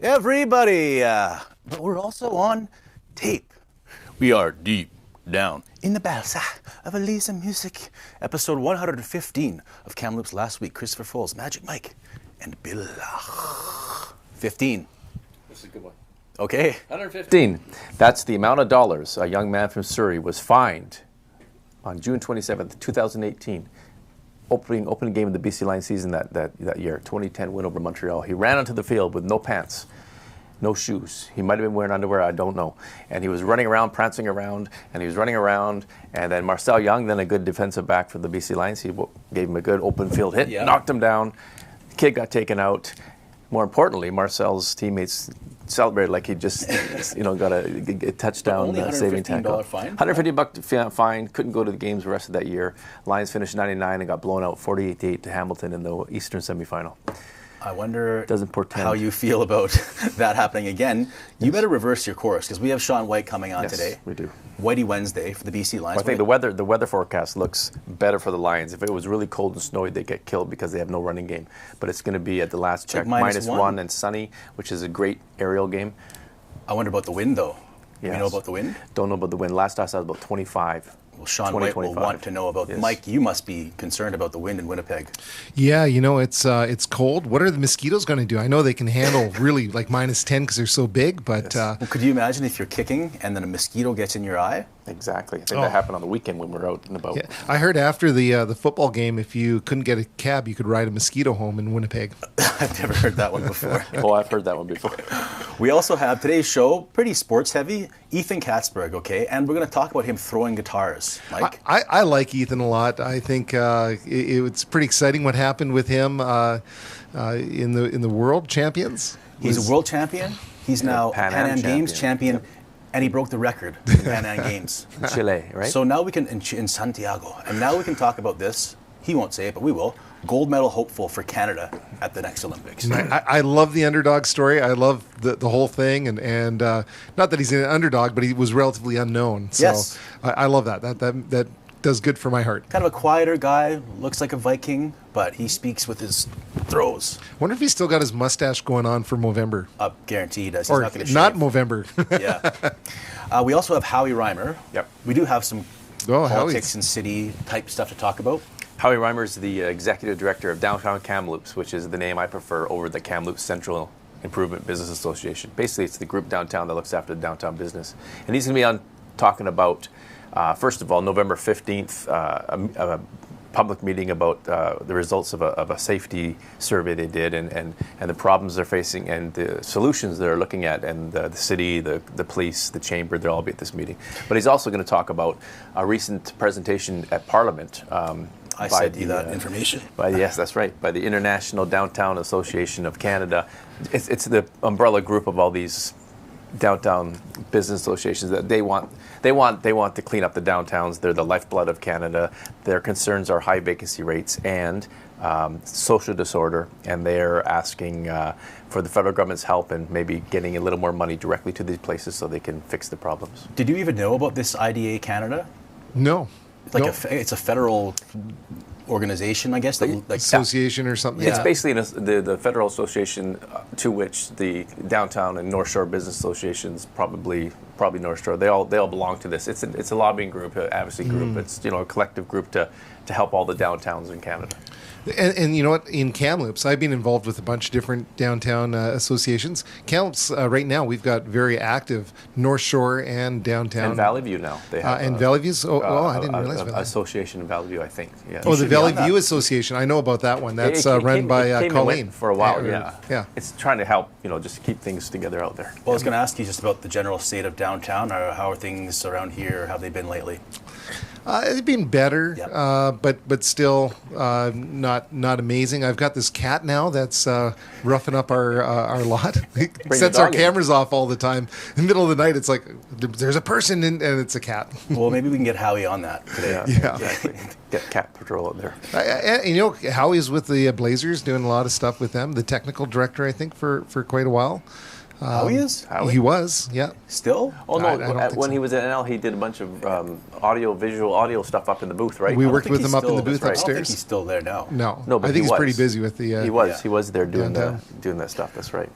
everybody. But we're also on tape. We are deep down in the bells of Elisa Music. Episode 115 of Kamloops Last Week. Christopher Foles, Magic Mike, and Bill. 15. This is a good one. Okay. 115. That's the amount of dollars a young man from Surrey was fined on June 27th, 2018. Opening game of the BC Lions season that year, 2010 win over Montreal. He ran onto the field with no pants, no shoes. He might have been wearing underwear, I don't know. And he was running around, prancing around, and he was running around. And then Marcel Young, then a good defensive back for the BC Lions, he gave him a good open field hit, knocked him down. The kid got taken out. More importantly, Marcel's teammates celebrated like he just, got a touchdown saving tackle. Fine? $150 fine. Couldn't go to the games the rest of that year. Lions finished 99 and got blown out 48-8 to Hamilton in the Eastern semifinal. I wonder Doesn't portend. how you feel about that happening again. You better reverse your course because we have Sean Whyte coming on today. We do. Whitey Wednesday for the BC Lions. Well, I think the weather forecast looks better for the Lions. If it was really cold and snowy, they get killed because they have no running game. But it's going to be at the last check -1 and sunny, which is a great aerial game. I wonder about the wind though. Yes. You know about the wind? Don't know about the wind. Last I saw it was about 25. Well, Sean Whyte will want to know about. Yes. Mike, you must be concerned about the wind in Winnipeg. Yeah, it's cold. What are the mosquitoes going to do? I know they can handle really like -10 because they're so big, but Well, could you imagine if you're kicking and then a mosquito gets in your eye? Exactly. I think that happened on the weekend when we were out and about. yeah. I heard after the football game, if you couldn't get a cab, you could ride a mosquito home in Winnipeg. I've never heard that one before. Oh, I've heard that one before. We also have today's show, pretty sports heavy, Ethan Katzberg, okay? And we're going to talk about him throwing guitars. Mike? I like Ethan a lot. I think it's pretty exciting what happened with him in the World Champions. He's a world champion. He's now Pan Am Games champion. And he broke the record in Pan Am Games. Chile, right? So now we can, in Santiago, and now we can talk about this. He won't say it, but we will. Gold medal hopeful for Canada at the next Olympics. I love the underdog story. I love the whole thing, and not that he's an underdog, but he was relatively unknown. So yes. I love that. That does good for my heart. Kind of a quieter guy, looks like a Viking, but he speaks with his throws. Wonder if he's still got his mustache going on for Movember. Guarantee he does. He's Or not going to not shave. Movember. Yeah. We also have Howie Reimer. Yep. We do have some politics Howie's. and city type stuff to talk about. Howie Reimer is the executive director of Downtown Kamloops, which is the name I prefer over the Kamloops Central Improvement Business Association. Basically, it's the group downtown that looks after the downtown business. And he's going to be on talking about, first of all, November 15th, a public meeting about the results of a safety survey they did and the problems they're facing and the solutions they're looking at. And the city, the police, the chamber, they'll all be at this meeting. But he's also going to talk about a recent presentation at Parliament. I sent you that information. Yes, that's right. By the International Downtown Association of Canada. It's the umbrella group of all these downtown business associations that they want to clean up the downtowns. They're the lifeblood of Canada. Their concerns are high vacancy rates and social disorder, and they're asking for the federal government's help and maybe getting a little more money directly to these places so they can fix the problems. Did you even know about this IDA Canada? No. It's a federal organization, I guess. Association or something. It's basically the federal association to which the downtown and North Shore business associations, probably North Shore, they all belong to this. It's a lobbying group, an advocacy group. It's a collective group to help all the downtowns in Canada. And you know what? In Kamloops, I've been involved with a bunch of different downtown associations. Kamloops, right now, we've got very active North Shore and downtown. And Valley View now. They have and Valley View's, I didn't realize Valley. Association in Valley View, I think. Yeah. Oh, the Valley View Association. I know about that one. That's run by Colleen. For a while, yeah. Yeah. It's trying to help, just keep things together out there. Well, I was going to ask you just about the general state of downtown. Or how are things around here? How have they been lately? It's been better, Yep. but still not amazing. I've got this cat now that's roughing up our lot. It sets our cameras off all the time. In the middle of the night, it's like there's a person and it's a cat. Well, maybe we can get Howie on that today. Yeah. Exactly. Get cat patrol out there. Howie's with the Blazers, doing a lot of stuff with them. The technical director, I think, for quite a while. Howie is? He was, yeah. Still? Oh, no. I don't think When so. he was at NL, he did a bunch of audio stuff up in the booth, right? We worked with him up in the booth I don't think upstairs. he's still there now. No, No, but I think he he's pretty was. busy with the. He was there doing downtown. doing that stuff. That's right.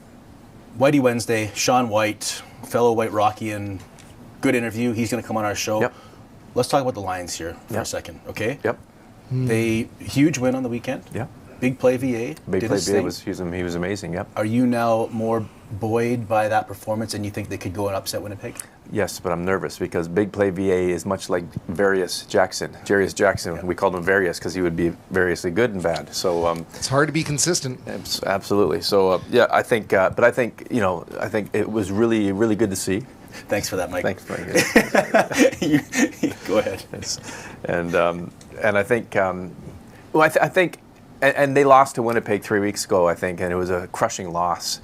Whitey Wednesday, Sean Whyte, fellow White Rockian, good interview. He's going to come on our show. Yep. Let's talk about the Lions here for a second, okay? Yep. They huge win on the weekend. Yeah. Big play VA. Big play VA he was amazing. Yep. Are you now more buoyed by that performance, and you think they could go and upset Winnipeg? Yes, but I'm nervous because big play VA is much like Jarius Jackson. We called him Various because he would be variously good and bad. So it's hard to be consistent. Absolutely. So I think, but I think it was really, really good to see. Thanks for that, Mike. Thanks, Mike. Go ahead. Yes. And I think, I think, and they lost to Winnipeg 3 weeks ago, I think, and it was a crushing loss.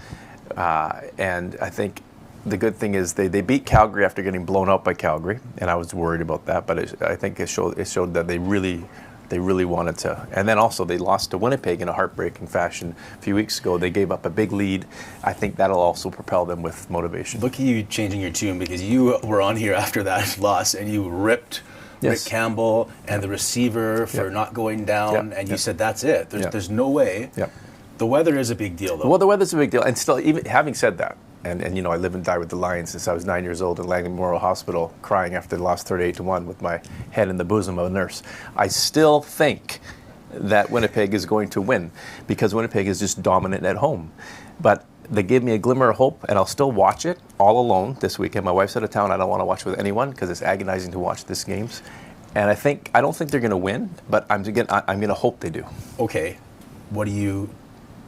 And I think the good thing is they beat Calgary after getting blown out by Calgary, and I was worried about that. But I think it showed that they really wanted to. And then also they lost to Winnipeg in a heartbreaking fashion a few weeks ago. They gave up a big lead. I think that'll also propel them with motivation. Look at you changing your tune, because you were on here after that loss and you ripped Rick Campbell and the receiver for not going down, and you said that's it. There's no way. The weather is a big deal, though. Well, the weather's a big deal, and still, even having said that, and I live and die with the Lions since I was 9 years old in Langley Memorial Hospital, crying after they lost 38-1 with my head in the bosom of a nurse. I still think that Winnipeg is going to win because Winnipeg is just dominant at home. But they gave me a glimmer of hope, and I'll still watch it all alone this weekend. My wife's out of town. I don't want to watch with anyone because it's agonizing to watch these games. And I don't think they're going to win, but I'm going to hope they do. Okay, what do you,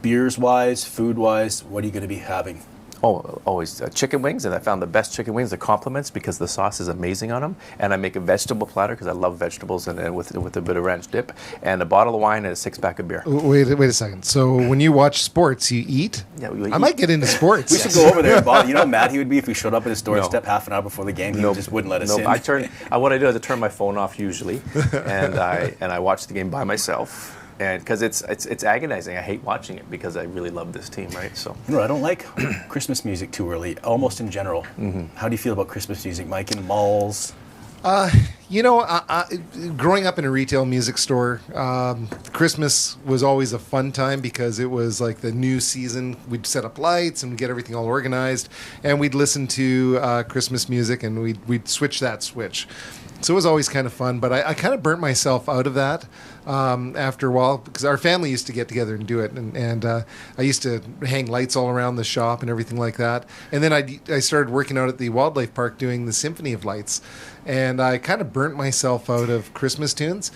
beers-wise, food-wise, what are you going to be having? Oh, always chicken wings, and I found the best chicken wings, the compliments, because the sauce is amazing on them. And I make a vegetable platter because I love vegetables, and with a bit of ranch dip, and a bottle of wine and a 6-pack of beer. Wait a second. So when you watch sports, you eat? Yeah, I might get into sports. We should go over there and bother. You know how mad he would be if we showed up at his doorstep half an hour before the game. He just wouldn't let us in. What I do is I turn my phone off usually, and I watch the game by myself. And because it's agonizing, I hate watching it because I really love this team, right? So I don't like Christmas music too early, almost in general. How do you feel about Christmas music, Mike, in malls? Growing up in a retail music store, Christmas was always a fun time because it was like the new season. We'd set up lights and we'd get everything all organized, and we'd listen to Christmas music, and we'd switch that switch. So it was always kind of fun, but I kind of burnt myself out of that after a while because our family used to get together and do it, and I used to hang lights all around the shop and everything like that. And then I started working out at the wildlife park doing the Symphony of Lights, and I kind of burnt myself out of Christmas tunes.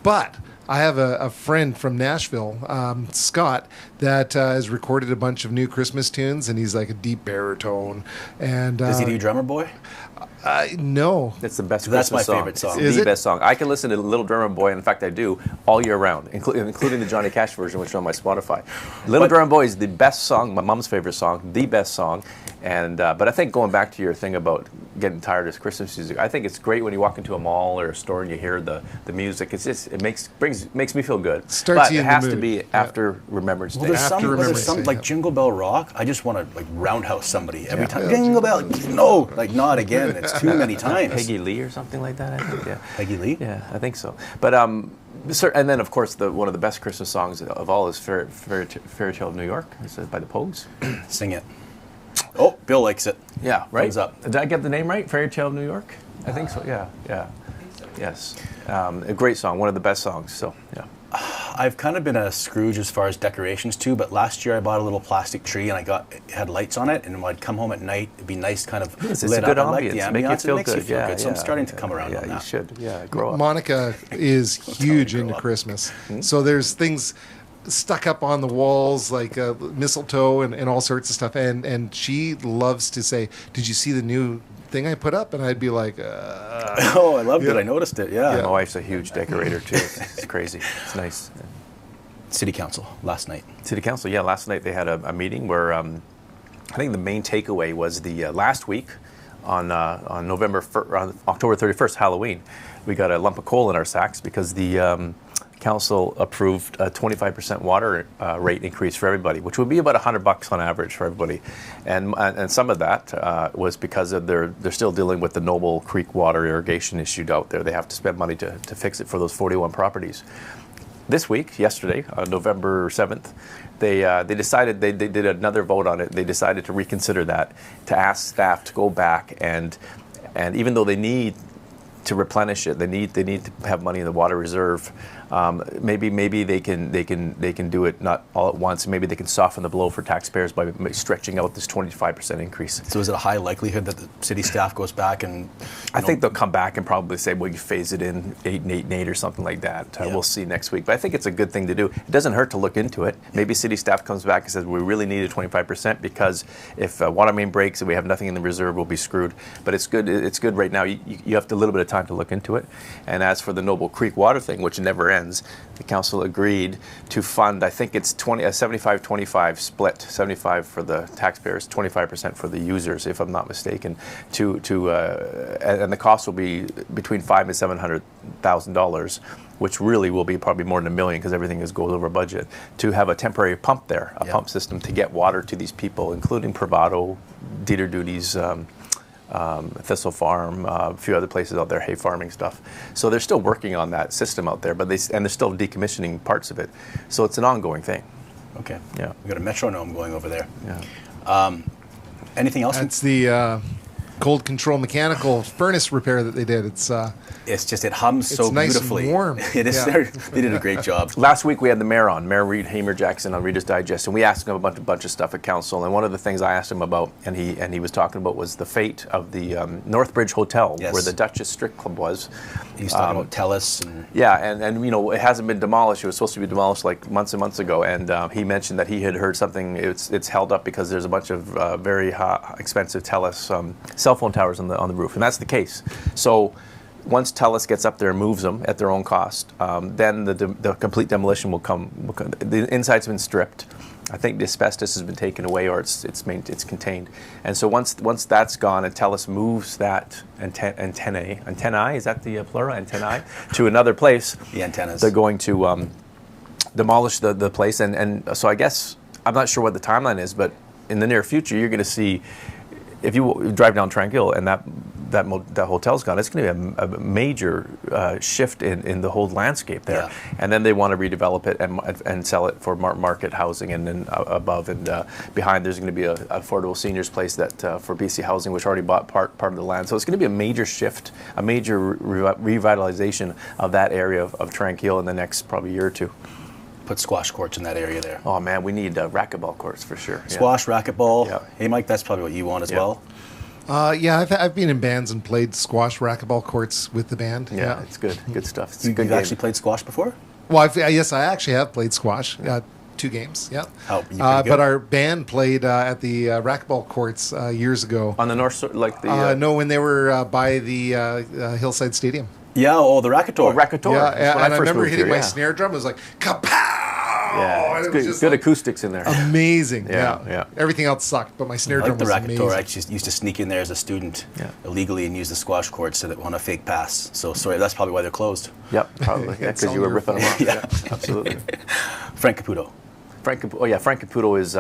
But I have a friend from Nashville, Scott, that has recorded a bunch of new Christmas tunes, and he's like a deep baritone. And does he do Drummer Boy? No. It's the best That's Christmas my song. favorite song. It's the best song. I can listen to Little Drummer Boy, and in fact I do, all year round, including the Johnny Cash version, which is on my Spotify. Little Drummer Boy is the best song, my mom's favorite song, the best song. And but I think going back to your thing about getting tired of Christmas music, I think it's great when you walk into a mall or a store and you hear the music. It makes me feel good. Starts but you it in has the to mood. be after Remembrance Day. There's some like Jingle Bell Rock. I just want to like roundhouse somebody every time. Jingle Bell, no, like not again. It's too many times. Peggy Lee or something like that, I think. Yeah. Peggy Lee? Yeah, I think so. But and then of course one of the best Christmas songs of all is Fairy Tale of New York. It's by the Pogues. Sing it. Oh, Bill likes it. Yeah, right. Thumbs up. Did I get the name right? Fairy Tale of New York? I think so. Yeah. Yes. A great song. One of the best songs. So yeah. I've kind of been a Scrooge as far as decorations too, but last year I bought a little plastic tree and it had lights on it, and when I'd come home at night, it'd be nice kind of it's lit a good up. ambience. I like the ambience. It makes you feel good. So I'm starting to come around on that. You should. Yeah, grow up. Monica is huge into Christmas. So there's things stuck up on the walls like mistletoe and all sorts of stuff, and she loves to say, "Did you see the new thing I put up?" And I'd be like, "Oh, I loved it. I noticed it." Yeah. My wife's a huge decorator too. It's crazy. It's nice. City Council last night. City Council, yeah. Last night they had a meeting where I think the main takeaway was the last week on October 31st, Halloween, we got a lump of coal in our sacks because the council approved a 25% water rate increase for everybody, which would be about $100 on average for everybody, and some of that was because of they're still dealing with the Noble Creek water irrigation issue out there. They have to spend money to fix it for those 41 properties. this week, yesterday, November 7th, they decided, they did another vote on it. They decided to reconsider that, to ask staff to go back and even though they need to replenish it, they need to have money in the water reserve. Maybe they can do it not all at once. Maybe they can soften the blow for taxpayers by stretching out this 25% increase. So is it a high likelihood that the city staff goes back and? I think they'll come back and probably say, well, you phase it in 8 and 8 and 8 or something like that. We'll see next week. But I think it's a good thing to do. It doesn't hurt to look into it. Maybe city staff comes back and says, we really need a 25% because if water main breaks and we have nothing in the reserve, we'll be screwed. But it's good. It's good right now. You have a little bit of time to look into it. And as for the Noble Creek water thing, which never ends, the council agreed to fund, I think it's 75-25 split, 75 for the taxpayers, 25% for the users, if I'm not mistaken, and the cost will be between $500,000 and $700,000, which really will be probably more than $1 million because everything goes over budget, to have a temporary pump there, a pump system to get water to these people, including Privado, Dieter Duties, Thistle Farm, a few other places out there, hay farming stuff. So they're still working on that system out there, but they're still decommissioning parts of it. So it's an ongoing thing. Okay. Yeah. We got a metronome going over there. Yeah. Anything else? That's the cold control mechanical furnace repair that they did. It's just, it hums so nice beautifully. And warm. It is. Yeah. They did a great job. Last week we had the mayor on, Mayor Reed Hamer Jackson on Reader's Digest, and we asked him about a bunch of stuff at council. And one of the things I asked him about, and he was talking about, was the fate of the Northbridge Hotel, where the Duchess Strip Club was. He's talking about Telus. And and you know, it hasn't been demolished. It was supposed to be demolished like months and months ago. And he mentioned that he had heard something. It's held up because there's a bunch of very expensive Telus cell phone towers on the roof, and that's the case. So once Telus gets up there and moves them at their own cost, then the complete demolition will come. The inside's been stripped. I think the asbestos has been taken away, or it's contained. And so once that's gone, and Telus moves that antennae, is that the plural, antennae, to another place, the antennas, they're going to demolish the place. And so I guess, I'm not sure what the timeline is, but in the near future, you're going to see, if you drive down Tranquil and that hotel's gone, it's going to be a major shift in the whole landscape there. Yeah. And then they want to redevelop it and sell it for market housing, and then above and behind there's going to be a affordable seniors place that for BC Housing, which already bought part of the land. So it's going to be a major shift, a major revitalization of that area of Tranquil in the next probably year or two. Put squash courts in that area there. Oh man, we need racquetball courts for sure. Squash, racquetball. Yeah. Hey Mike, that's probably what you want as well. I've been in bands and played squash racquetball courts with the band. Yeah, it's good stuff. It's a You've good actually played squash before? Well, yes, I actually have played squash. 2 games. Yeah. Oh, but our band played at the racquetball courts years ago. On the north, like the no, when they were by the Hillside Stadium. Yeah, the racqueteur. Oh, racqueteur. Yeah, and I remember hitting my here, snare drum. It was like kapow! Yeah, it's it was good, just good acoustics in there. Amazing. Yeah. Everything else sucked, but my snare drum the was racqueteur. amazing. I actually used to sneak in there as a student illegally and use the squash courts on a fake pass. So sorry, that's probably why they're closed. Yep, probably. It's because you were all your ripping them off. fault. Yeah, absolutely. Frank Caputo. Frank Caputo is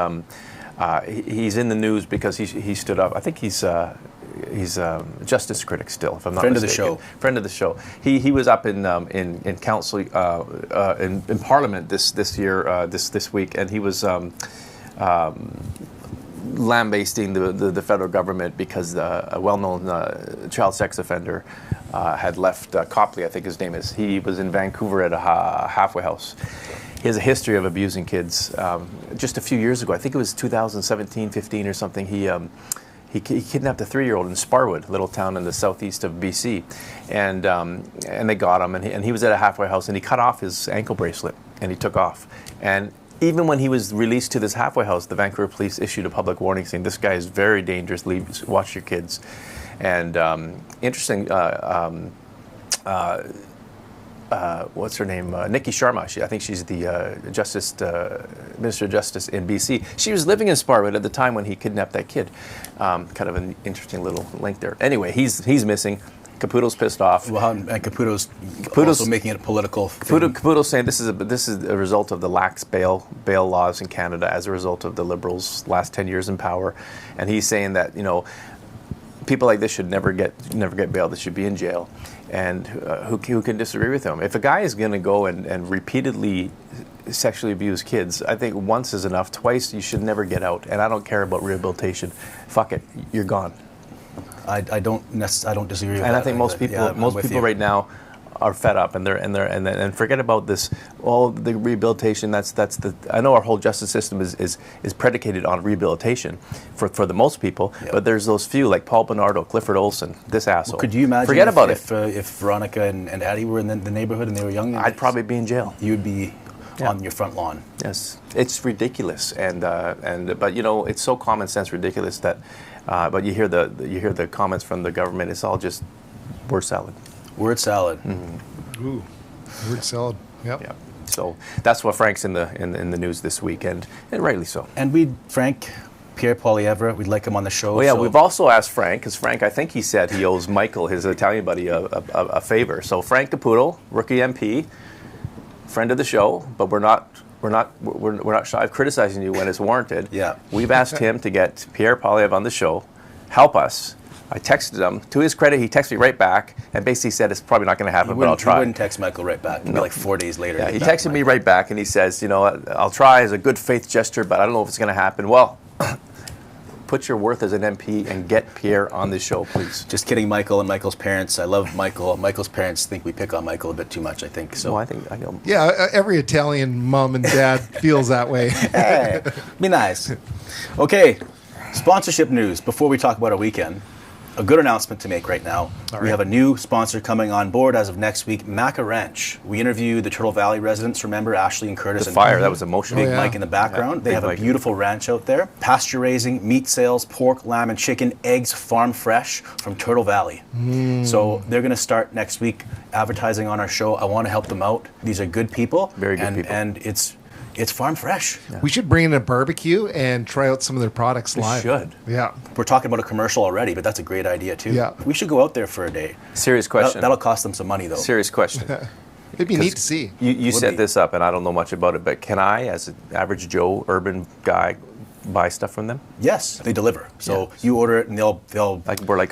he's in the news because he stood up. I think he's a justice critic still, if I'm not mistaken. Friend of the show. He was up in council in Parliament this year this week, and he was lambasting the federal government because a well-known child sex offender had left Copley, I think his name is. He was in Vancouver at a halfway house. He has a history of abusing kids. Just a few years ago, I think it was 2017, 15 or something, he kidnapped a 3-year-old in Sparwood, a little town in the southeast of BC, and they got him, and he was at a halfway house, and he cut off his ankle bracelet, and he took off. And even when he was released to this halfway house, the Vancouver police issued a public warning saying, this guy is very dangerous, watch your kids. And interesting, what's her name? Nikki Sharma. I think she's the Minister of Justice in BC. She was living in Sparwood at the time when he kidnapped that kid. Kind of an interesting little link there. Anyway, he's missing. Caputo's pissed off. Well, and Caputo's also making it a political thing. Caputo's saying this is a result of the lax bail laws in Canada as a result of the Liberals' last 10 years in power, and he's saying that people like this should never get bail. They should be in jail. And who can disagree with him? If a guy is going to go and repeatedly sexually abuse kids, I think once is enough. Twice, you should never get out. And I don't care about rehabilitation. Fuck it, you're gone. I don't disagree with that. And I think most people right now are fed up, and forget about this. All the rehabilitation. I know our whole justice system is predicated on rehabilitation for the most people. Yep. But there's those few like Paul Bernardo, Clifford Olson, this asshole. Well, could you imagine? Forget about it. If Veronica and Addie were in the neighborhood and they were young, I'd probably be in jail. You'd be on your front lawn. Yes, it's ridiculous, but you know, it's so common sense ridiculous that. But you hear the comments from the government. It's all just word salad. Word salad. Mm-hmm. Ooh, word salad. Yep. Yeah. So that's what Frank's in the news this week, and rightly so. And Frank, Pierre Poilievre, we'd like him on the show. Oh yeah, we've also asked Frank, because Frank, I think he said he owes Michael, his Italian buddy, a favor. So Frank Caputo, rookie MP, friend of the show, but we're not shy of criticizing you when it's warranted. Yeah. We've asked him to get Pierre Poilievre on the show, help us. I texted him. To his credit, he texted me right back and basically said it's probably not going to happen, but I'll try. He wouldn't text Michael right back. No. Like 4 days later. Yeah, he texted me right back and he says, you know, I'll try as a good faith gesture, but I don't know if it's going to happen. Well, put your worth as an MP and get Pierre on this show, please. Just kidding, Michael and Michael's parents. I love Michael. Michael's parents think we pick on Michael a bit too much, I think. So I think I know. Yeah, every Italian mom and dad feels that way. Hey, be nice. Okay, sponsorship news before we talk about our weekend. A good announcement to make right now. All We have a new sponsor coming on board as of next week, Maca Ranch. We interviewed the Turtle Valley residents, remember, Ashley and Curtis. The fire, that was emotional. Big Mike in the background. They have a beautiful ranch out there. Pasture raising, meat sales, pork, lamb, and chicken, eggs, farm fresh from Turtle Valley. So they're going to start next week advertising on our show. I want to help them out. These are good people. Very good people. And it's farm fresh. Yeah. We should bring in a barbecue and try out some of their products live. We should. Yeah. We're talking about a commercial already, but that's a great idea too. Yeah. We should go out there for a day. Serious question. That'll cost them some money though. Serious question. It'd be neat to see. You set this up, and I don't know much about it, but can I, as an average Joe urban guy, buy stuff from them? Yes, they deliver. So you order it, and they'll like we're like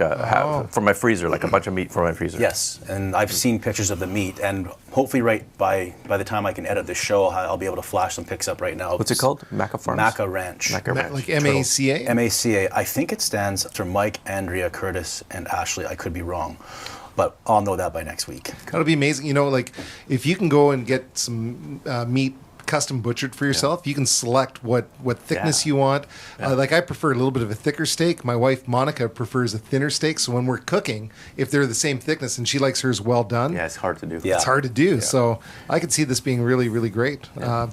for my freezer, like a bunch of meat for my freezer. Yes, and I've seen pictures of the meat, and hopefully, by the time I can edit this show, I'll be able to flash some pics up right now. What's it called? Maca Farms. Maca Ranch. Maca Ranch. Like MACA. MACA. I think it stands for Mike, Andrea, Curtis, and Ashley. I could be wrong, but I'll know that by next week. That'll be amazing. You know, like if you can go and get some meat custom butchered for yourself, you can select what thickness you want. Like I prefer a little bit of a thicker steak. My wife Monica prefers a thinner steak. So when we're cooking, if they're the same thickness and she likes hers well done, it's hard to do. It's hard to do. So I could see this being really, really great.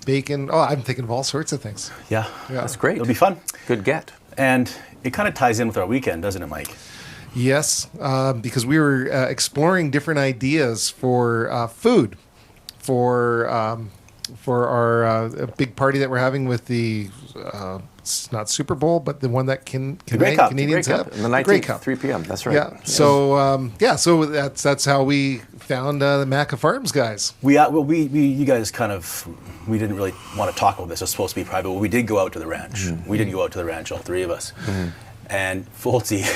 Bacon. Oh, I'm thinking of all sorts of things. Yeah, that's great. It'll be fun. Good get. And it kind of ties in with our weekend, doesn't it, Mike? Yes, because we were exploring different ideas for food for our big party that we're having with the it's not Super Bowl, but the one that Canadians have. The 19th, 3 p.m. That's right. Yeah. So so that's how we found the Maca Farms guys. We you guys we didn't really want to talk about this. It was supposed to be private, but we did go out to the ranch. Mm-hmm. We did go out to the ranch, all three of us. Mm-hmm. And Foltzy,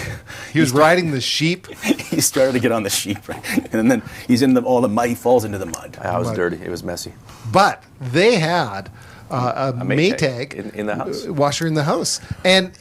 he was riding the sheep. He started to get on the sheep, right? And then he's in all the mud. He falls into the mud. I was dirty. It was messy. But they had a Maytag in the house, washer in the house, and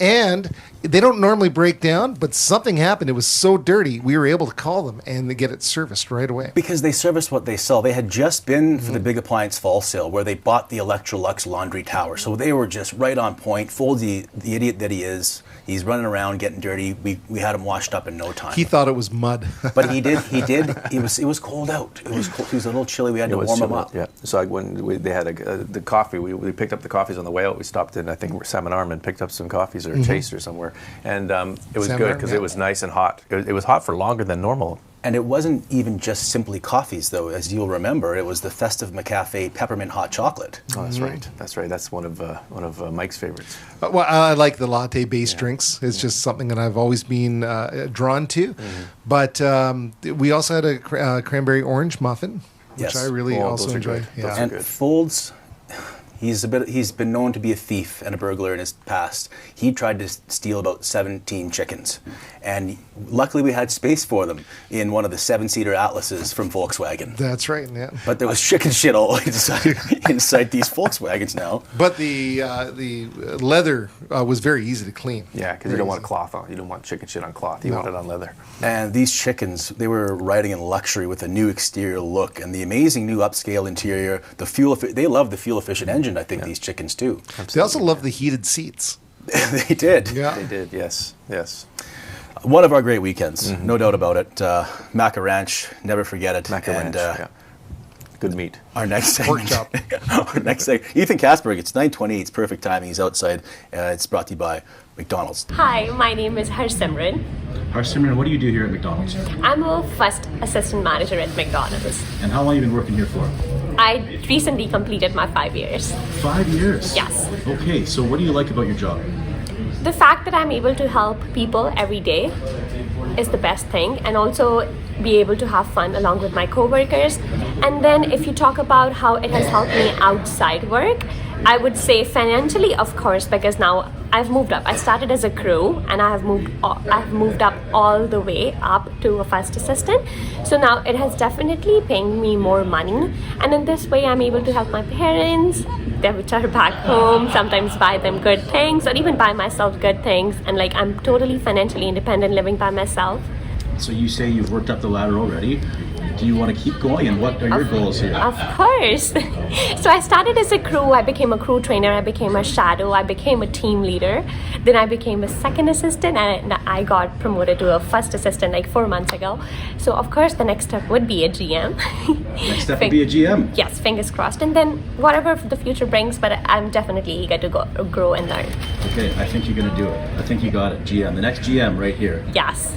they don't normally break down, but something happened. It was so dirty, we were able to call them and they get it serviced right away. Because they service what they sell. They had just been for the Big Appliance Fall Sale where they bought the Electrolux laundry tower, so they were just right on point. Foldy, the idiot that he is. He's running around getting dirty. We had him washed up in no time. He thought it was mud. But he did. It was cold out. It was cold. He was a little chilly. We had to warm him up. Yeah. So when they had the coffee, we picked up the coffees on the way out. We stopped in, I think, Salmon Arm and picked up some coffees or Chase or somewhere. And it was good because it was nice and hot. It was hot for longer than normal. And it wasn't even just simply coffees, though. As you'll remember, it was the Festive McCafe peppermint hot chocolate. Oh, that's right. That's right. That's one of Mike's favorites. Well, I like the latte-based drinks. It's just something that I've always been drawn to. Mm-hmm. But we also had a cranberry orange muffin, which I really also enjoyed. Yeah. And Folds, He's been known to be a thief and a burglar in his past. He tried to steal about 17 chickens, and luckily we had space for them in one of the 7-seater Atlases from Volkswagen. That's right, yeah. But there was chicken shit all inside these Volkswagens now. But the leather was very easy to clean. Yeah, because you don't want cloth on. You don't want chicken shit on cloth. You want it on leather. And these chickens, they were riding in luxury with a new exterior look and the amazing new upscale interior. They love the fuel-efficient engine, I think, these chickens do. Absolutely. They also love the heated seats. They did. Yeah. They did, yes. One of our great weekends, no doubt about it. Maca Ranch, never forget it. Maca Ranch, yeah. Good meat. Our next segment. Pork Ethan Katzberg, it's 9:20, it's perfect timing, he's outside. It's brought to you by McDonald's. Hi, my name is Harsimran. Harsimran, what do you do here at McDonald's? I'm a first assistant manager at McDonald's. And how long have you been working here for? I recently completed my 5 years. 5 years? Yes. Okay, so what do you like about your job? The fact that I'm able to help people every day is the best thing, and also be able to have fun along with my coworkers. And then if you talk about how it has helped me outside work, I would say financially, of course, because now I've moved up. I started as a crew and I've moved up all the way up to a first assistant. So now it has definitely paying me more money, and in this way I'm able to help my parents, which are back home, sometimes buy them good things or even buy myself good things, and like I'm totally financially independent living by myself. So you say you've worked up the ladder already. Do you want to keep going, and what are your goals here? Of course. So I started as a crew. I became a crew trainer. I became a shadow. I became a team leader. Then I became a second assistant, and I got promoted to a first assistant like 4 months ago. So of course the next step would be a GM. Next step would be a GM. Yes, fingers crossed. And then whatever the future brings, but I'm definitely eager to grow and learn. Okay, I think you're going to do it. I think you got it, GM. The next GM right here. Yes.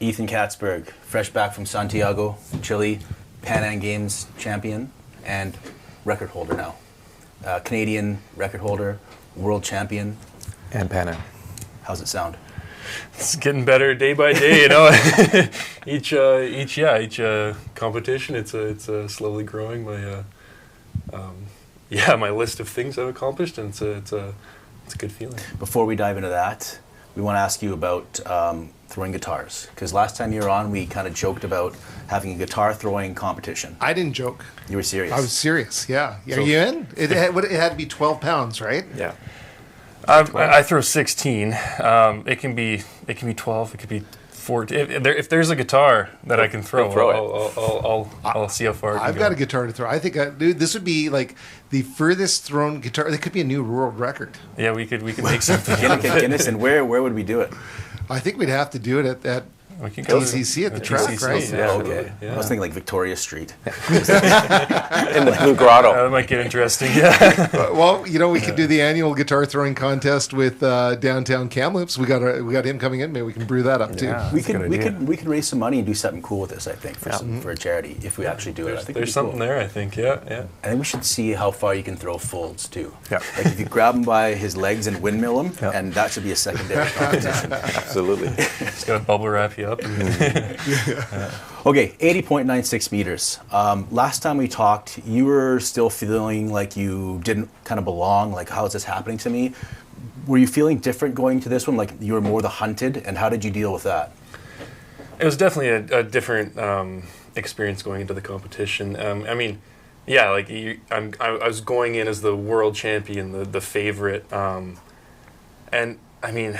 Ethan Katzberg, fresh back from Santiago, Chile, Pan Am Games champion and record holder now. Canadian record holder, world champion. And Pan Am. How's it sound? It's getting better day by day, you know. each competition, it's slowly growing. My list of things I've accomplished, and it's a good feeling. Before we dive into that, we want to ask you about throwing guitars, because last time you were on, we kind of joked about having a guitar throwing competition. I didn't joke. You were serious. I was serious, yeah. So, are you in? It had to be 12 pounds, right? Yeah. I throw 16. It can be 12. It could be 14. If there's a guitar that I can throw, I'll see how far. I've got a guitar to throw. I think, dude, this would be like the furthest thrown guitar. It could be a new world record. Yeah, we could make something. Guinness, and where would we do it? I think we'd have to do it at TCC at the track, TCC, right? yeah. Okay. Yeah. I was thinking like Victoria Street. In the Blue Grotto. That might get interesting. Yeah. Well, you know, we could do the annual guitar throwing contest with Downtown Kamloops. We got him coming in. Maybe we can brew that up too. Yeah. We could raise some money and do something cool with this. I think for a charity if we actually do it. I think There's something there. I think. Yeah. I think we should see how far you can throw folds too. Yeah. Like if you grab him by his legs and windmill him, and that should be a secondary competition. Absolutely. Just gotta bubble wrap you up. Okay, 80.96 meters. Last time we talked, you were still feeling like you didn't kind of belong. Like, how is this happening to me? Were you feeling different going to this one? Like you were more the hunted, and how did you deal with that? It was definitely a different experience going into the competition. I mean, yeah, like I was going in as the world champion, the favorite, and I mean,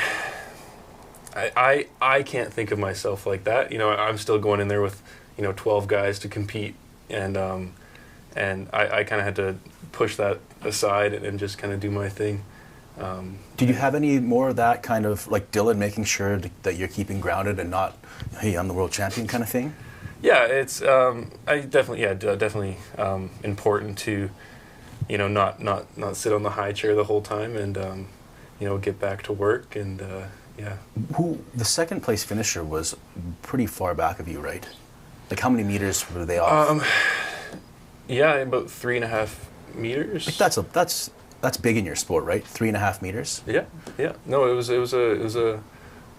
I can't think of myself like that. You know, I'm still going in there with 12 guys to compete, and I kind of had to push that aside and just kind of do my thing. Did you have any more of that kind of like Dylan making sure that you're keeping grounded and not, hey, I'm the world champion kind of thing? Yeah, it's definitely important to not sit on the high chair the whole time and get back to work and yeah. The second place finisher was pretty far back of you, right? Like how many meters were they off? Yeah, about 3.5 meters. Like that's big in your sport, right? 3.5 meters. Yeah. No, it was a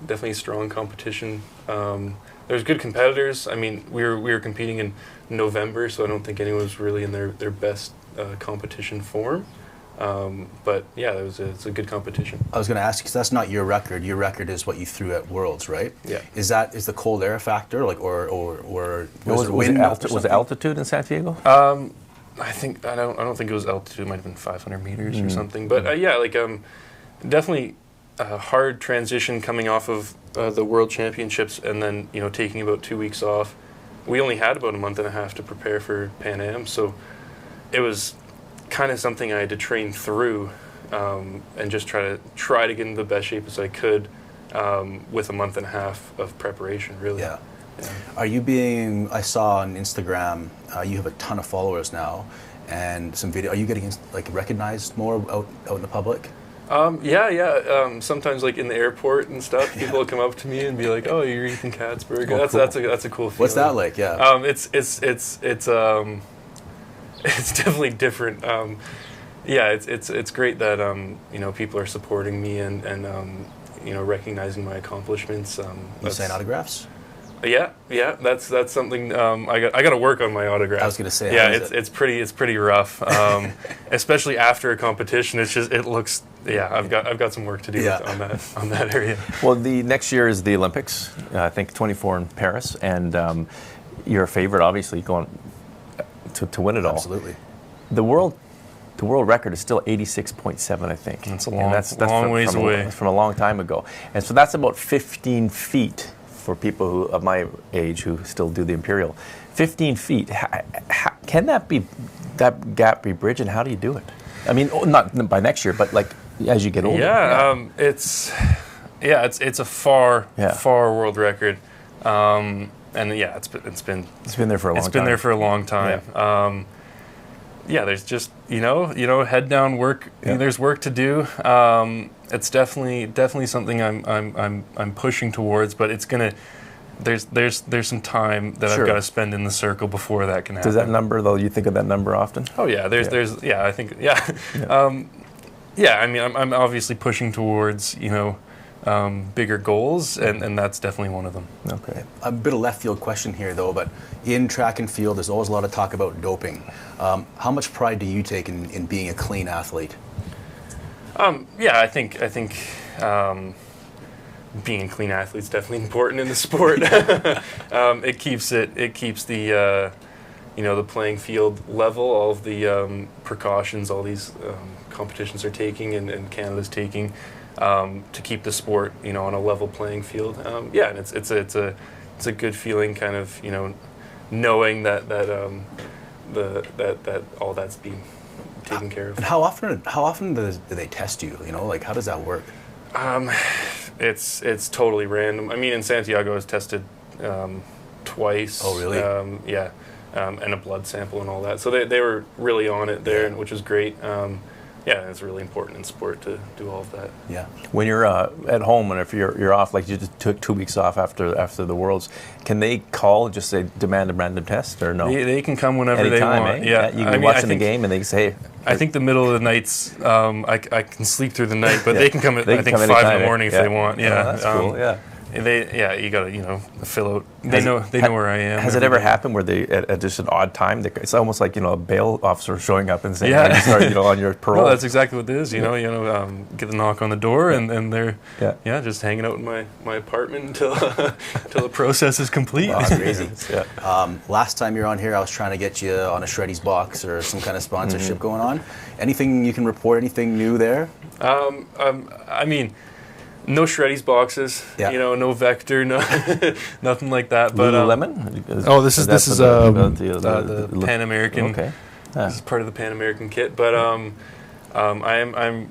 definitely strong competition. There's good competitors. I mean, we were competing in November, so I don't think anyone was really in their best competition form. But yeah, it's a good competition. I was going to ask you, because that's not your record. Your record is what you threw at Worlds, right? Yeah. Is the cold air a factor, like, or was was it altitude in Santiago? I don't think it was altitude. It might have been 500 meters or something. But yeah, like definitely a hard transition coming off of the World Championships and then taking about 2 weeks off. We only had about a month and a half to prepare for Pan Am, so it was kind of something I had to train through and just try to get into the best shape as I could with a month and a half of preparation, really. Yeah. Are you being? I saw on Instagram you have a ton of followers now, and some video. Are you getting recognized more out in the public? Yeah. Sometimes like in the airport and stuff, people will come up to me and be like, "Oh, you're Ethan Katzberg." Oh, that's cool. that's a cool feeling. What's that like? Yeah. It's definitely different. Yeah, it's great that people are supporting me and recognizing my accomplishments. You sign autographs? Yeah, that's something I got to work on my autograph. I was gonna say, yeah, it's pretty rough, especially after a competition. It looks. Yeah, I've got some work to do on that area. Well, the next year is the Olympics. I think 24 in Paris, and you're a favorite, obviously, going to win it all. Absolutely. The world record is still 86.7, I think. That's a long ways away. From a long time ago, and so that's about 15 feet for people who of my age who still do the Imperial. 15 feet. Can that gap be bridged, and how do you do it? I mean, not by next year, but like as you get older. Yeah, it's a far world record, and yeah, it's been there for a long time. It's been there for a long time. Yeah, there's just head down work. Yeah. There's work to do. It's definitely something I'm pushing towards, but it's gonna. There's some time that Sure. I've got to spend in the circle before that can happen. Does that number though? You think of that number often? Oh yeah, I think I mean, I'm obviously pushing towards bigger goals, and that's definitely one of them. Okay. A bit of left field question here, though, but in track and field, there's always a lot of talk about doping. How much pride do you take in being a clean athlete? Yeah, I think being a clean athlete is definitely important in the sport. It keeps the the playing field level. All of the precautions all these competitions are taking and Canada's taking to keep the sport on a level playing field. And it's a good feeling, kind of knowing that all that's being taken care of. And how often do they test you? Like, how does that work? It's totally random. I mean, in Santiago, I was tested twice. Oh, really? Yeah, and a blood sample and all that. So they were really on it there, which was great. Yeah, it's really important in sport to do all of that. Yeah. When you're at home, and if you're off, like you just took 2 weeks off after the Worlds, can they call and just say demand a random test or no? They can come whenever Anytime, they want. Yeah, you can be watching the game and they say. I think the middle of the nights, I can sleep through the night, but they can come at They I can think come 5 in anytime, the morning if they want. Yeah, that's cool. Yeah. You gotta fill out. They know where I am. Has it ever happened where they at just an odd time? It's almost like a bail officer showing up and saying, "I start on your parole." No, that's exactly what it is. Get the knock on the door, and they're just hanging out in my apartment until the process is complete. Wow, that's crazy. Last time you were on here, I was trying to get you on a Shreddy's box or some kind of sponsorship going on. Anything you can report? Anything new there? I mean. No Shreddy's boxes, no Vector, no nothing like that. But Lululemon? This is the Pan American. Okay, this is part of the Pan American kit. But I'm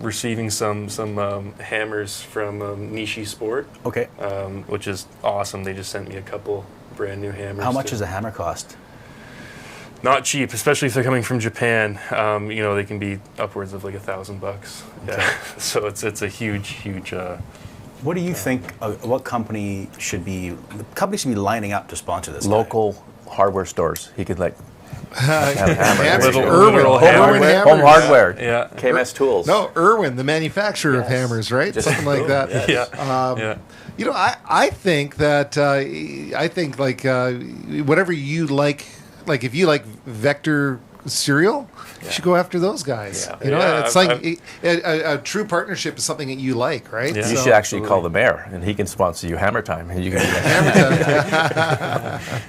receiving some hammers from Nishi Sport. Okay. Which is awesome. They just sent me a couple brand new hammers. How much does a hammer cost? Not cheap, especially if they're coming from Japan. They can be upwards of like $1,000. Yeah, okay. So it's a huge. What do you think? What company should be? The company should be lining up to sponsor this. Local hardware stores. He could Little hammer. Home hardware. Yeah. KMS Tools. No, Irwin, the manufacturer of hammers, right? Something like that. Yeah. You know, I think that whatever you like if you like Vector cereal, you should go after those guys. Yeah. You know, Yeah, it's a true partnership is something that you like, right? Yeah. You should actually call the mayor, and he can sponsor you Hammer Time, and you can.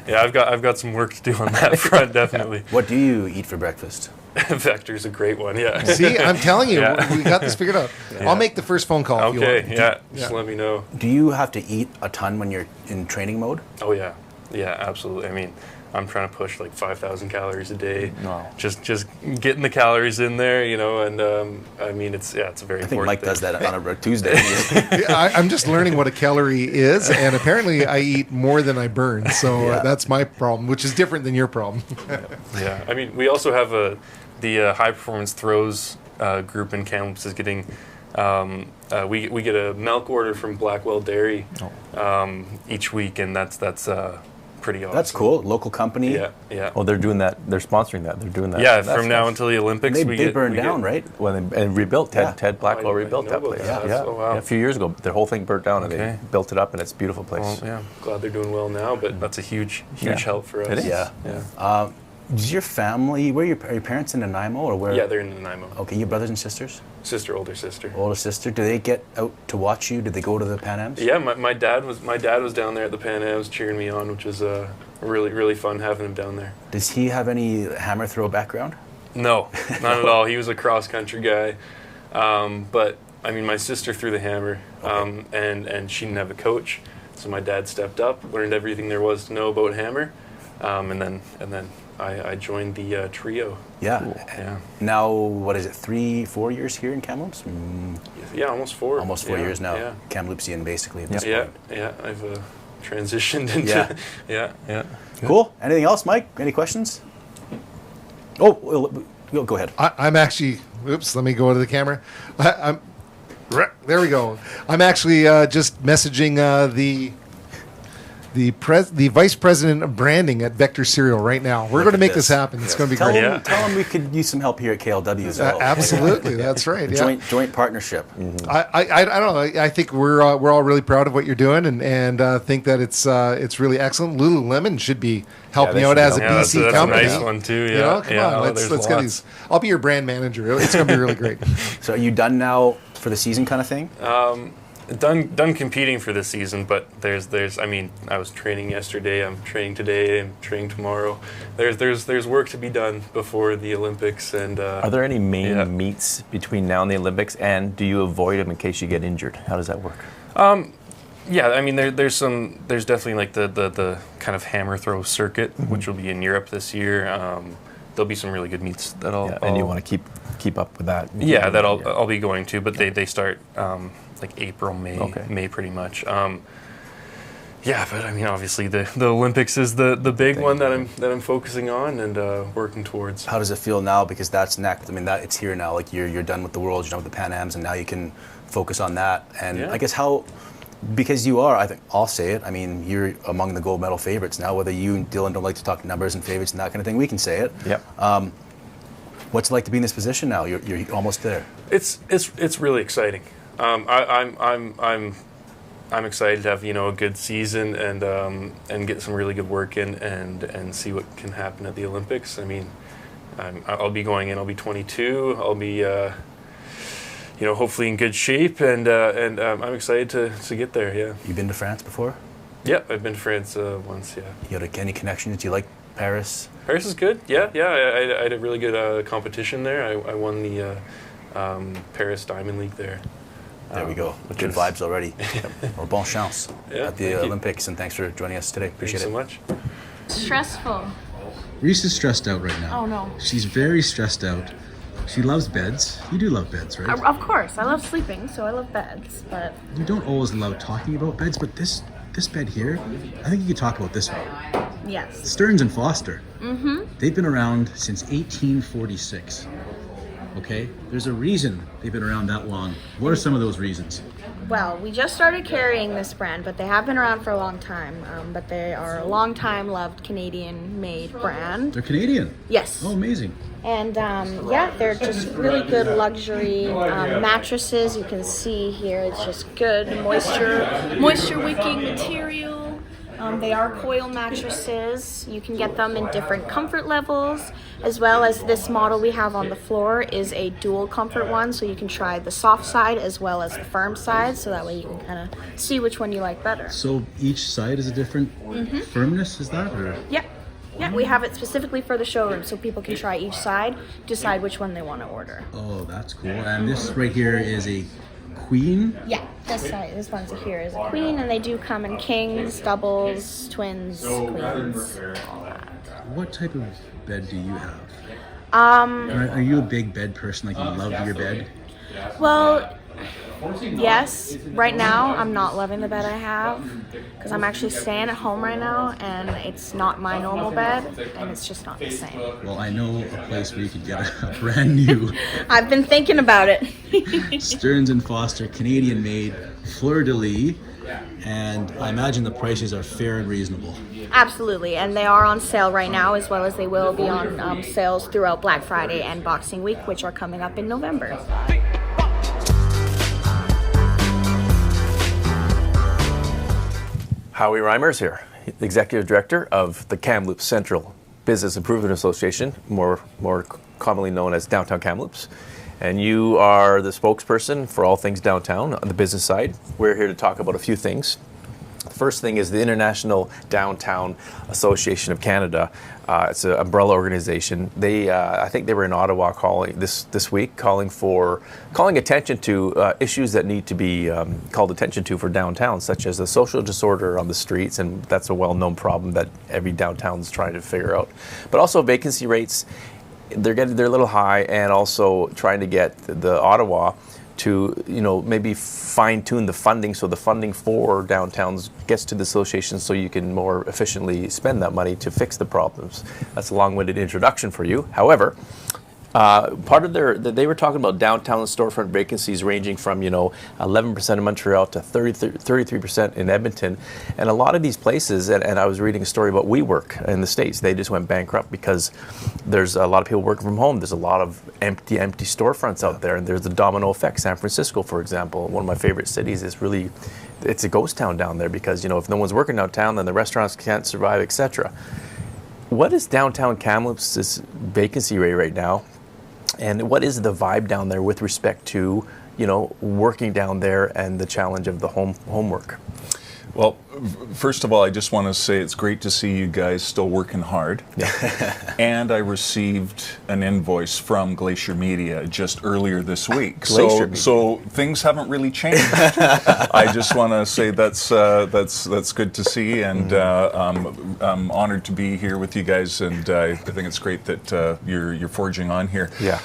Yeah, I've got some work to do on that front, definitely. What do you eat for breakfast? Vector's a great one, yeah. See, I'm telling you, Yeah. we got this figured out. I'll make the first phone call. If you Okay, want. yeah, just let me know. Do you have to eat a ton when you're in training mode? Oh yeah, absolutely. I mean, I'm trying to push like 5,000 calories a day. Wow. Just getting the calories in there, you know, and I mean, it's a very I think important Mike thing. does that on a Tuesday. I'm just learning what a calorie is, and apparently I eat more than I burn. So that's my problem, which is different than your problem. Yeah, I mean, we also have the high performance throws group in Kamloops is getting. We get a milk order from Blackwell Dairy each week, and that's pretty awesome. That's cool. Local company. Yeah. Oh, they're doing that. They're sponsoring that. They're doing that. Yeah, That's from now nice. until the Olympics, They burned down, right? And rebuilt. Ted, Yeah. Ted Blackwell I rebuilt know that about place. that. Yeah. Oh, wow. Yeah, a few years ago, their whole thing burnt down, and Okay. they built it up, and it's a beautiful place. Well, yeah, glad they're doing well now, but that's a huge help for us. It is. Yeah. Yeah. Does your family, are your parents in Nanaimo or where? Yeah, they're in Nanaimo. Okay, your brothers and sisters? Older sister. Older sister. Do they get out to watch you? Did they go to the Pan Ams? Yeah, my dad was down there at the Pan Ams cheering me on, which was really fun having him down there. Does he have any hammer throw background? No, not at all. He was a cross country guy, but I mean, my sister threw the hammer, and she didn't have a coach, so my dad stepped up, learned everything there was to know about hammer, and then I joined the trio. Yeah. Cool. Yeah. Now, what is it, 3-4 years here in Kamloops? Yeah, almost 4. Almost 4 years now. Yeah. Kamloopsian, basically, at this Yeah, point. yeah. I've transitioned into. Yeah. Yeah. Cool. Anything else, Mike? Any questions? Oh, go ahead. I'm actually. Oops, let me go to the camera. There we go. I'm actually just messaging the vice president of branding at Vector Cereal right now. We're going to make this happen. It's going to be Tell great. him, tell him we could use some help here at KLW as well. Absolutely, that's right. Yeah. Joint partnership. I don't know. I think we're all really proud of what you're doing, and think that it's really excellent. Lululemon should be helping they you out should as a help. Yeah, BC that's company. a nice one too. Yeah. You know, come on, let's there's get lots. these. I'll be your brand manager. It's going to be really great. So are you done now for the season kind of thing? Done competing for this season, but there's I mean, I was training yesterday, I'm training today, I'm training tomorrow. There's work to be done before the Olympics, and Are there any main meets between now and the Olympics, and do you avoid them in case you get injured? How does that work? yeah, I mean there's definitely like the kind of hammer throw circuit, which will be in Europe this year. There'll be some really good meets that And you want to keep up with that? Yeah, that I'll be going to, but they start like April, May pretty much. Yeah, but I mean, obviously the Olympics is the big one that I'm focusing on and working towards. How does it feel now? Because that's next. I mean, it's here now. Like you're done with the Worlds, you're done with the Pan Ams, and now you can focus on that. And I guess because you are, I think I'll say it. I mean, you're among the gold medal favorites now. Whether you and Dylan don't like to talk numbers and favorites and that kind of thing, we can say it. Yep. What's it like to be in this position now? You're almost there. It's really exciting. I'm excited to have a good season and get some really good work in and see what can happen at the Olympics. I mean, I'll be going in. I'll be 22. I'll be hopefully in good shape and I'm excited to get there. Yeah. You been to France before? Yeah, I've been to France once. Yeah. You had any connections? Do you like Paris? Paris is good. Yeah. I had a really good competition there. I won the Paris Diamond League there. There we go. Good vibes already. Well, bon chance at the Olympics, and thanks for joining us today. Appreciate it. Thanks so much. Stressful. Reese is stressed out right now. Oh, no. She's very stressed out. She loves beds. You do love beds, right? Of course, I love sleeping, so I love beds, but You don't always love talking about beds, but this bed here, I think you could talk about this one. yes. Stearns and Foster. Mm-hmm. They've been around since 1846. Okay? There's a reason they've been around that long. What are some of those reasons? Well, we just started carrying this brand, but they have been around for a long time. But they are a long time loved Canadian-made brand. They're Canadian? Yes. Oh, amazing. And yeah, they're just really good luxury mattresses. You can see here, it's just good moisture wicking material. They are coil mattresses. You can get them in different comfort levels, as well as this model we have on the floor is a dual comfort one, so you can try the soft side as well as the firm side, so that way you can kind of see which one you like better. So each side is a different firmness, is that? Or? Yep. Yeah, we have it specifically for the showroom, so people can try each side, decide which one they want to order. Oh, that's cool. And this right here is a queen? Yeah, this one's here is a queen, and they do come in kings, doubles, twins, queens, all that. What type of bed do you have? Are you a big bed person? Like, you love your bed? Well, yes. Right now, I'm not loving the bed I have because I'm actually staying at home right now, and it's not my normal bed, and it's just not the same. Well, I know a place where you could get a brand new I've been thinking about it. Stearns & Foster, Canadian-made, fleur-de-lis, and I imagine the prices are fair and reasonable. Absolutely, and they are on sale right now, as well as they will be on sales throughout Black Friday and Boxing Week, which are coming up in November. Howie Reimer is here, the Executive Director of the Kamloops Central Business Improvement Association, more commonly known as Downtown Kamloops. And you are the spokesperson for all things downtown on the business side. We're here to talk about a few things. The first thing is the International Downtown Association of Canada. It's an umbrella organization. They, I think they were in Ottawa calling this week, calling attention to issues that need to be called attention to for downtown, such as the social disorder on the streets, and that's a well-known problem that every downtown is trying to figure out. But also vacancy rates, they're a little high, and also trying to get the Ottawa to maybe fine-tune the funding, so the funding for downtowns gets to the association so you can more efficiently spend that money to fix the problems. That's a long-winded introduction for you. However, part of they were talking about downtown storefront vacancies ranging from 11% in Montreal to 33% in Edmonton, and a lot of these places. And I was reading a story about WeWork in the States. They just went bankrupt because there's a lot of people working from home. There's a lot of empty storefronts out there, and there's the domino effect. San Francisco, for example, one of my favorite cities, it's a ghost town down there because if no one's working downtown, then the restaurants can't survive, etc. What is downtown Kamloops' vacancy rate right now? And what is the vibe down there with respect to, working down there and the challenge of the homework? Well, first of all, I just want to say it's great to see you guys still working hard. Yeah. And I received an invoice from Glacier Media just earlier this week. So things haven't really changed. I just want to say that's good to see, and I'm honored to be here with you guys, and I think it's great that you're forging on here. Yeah.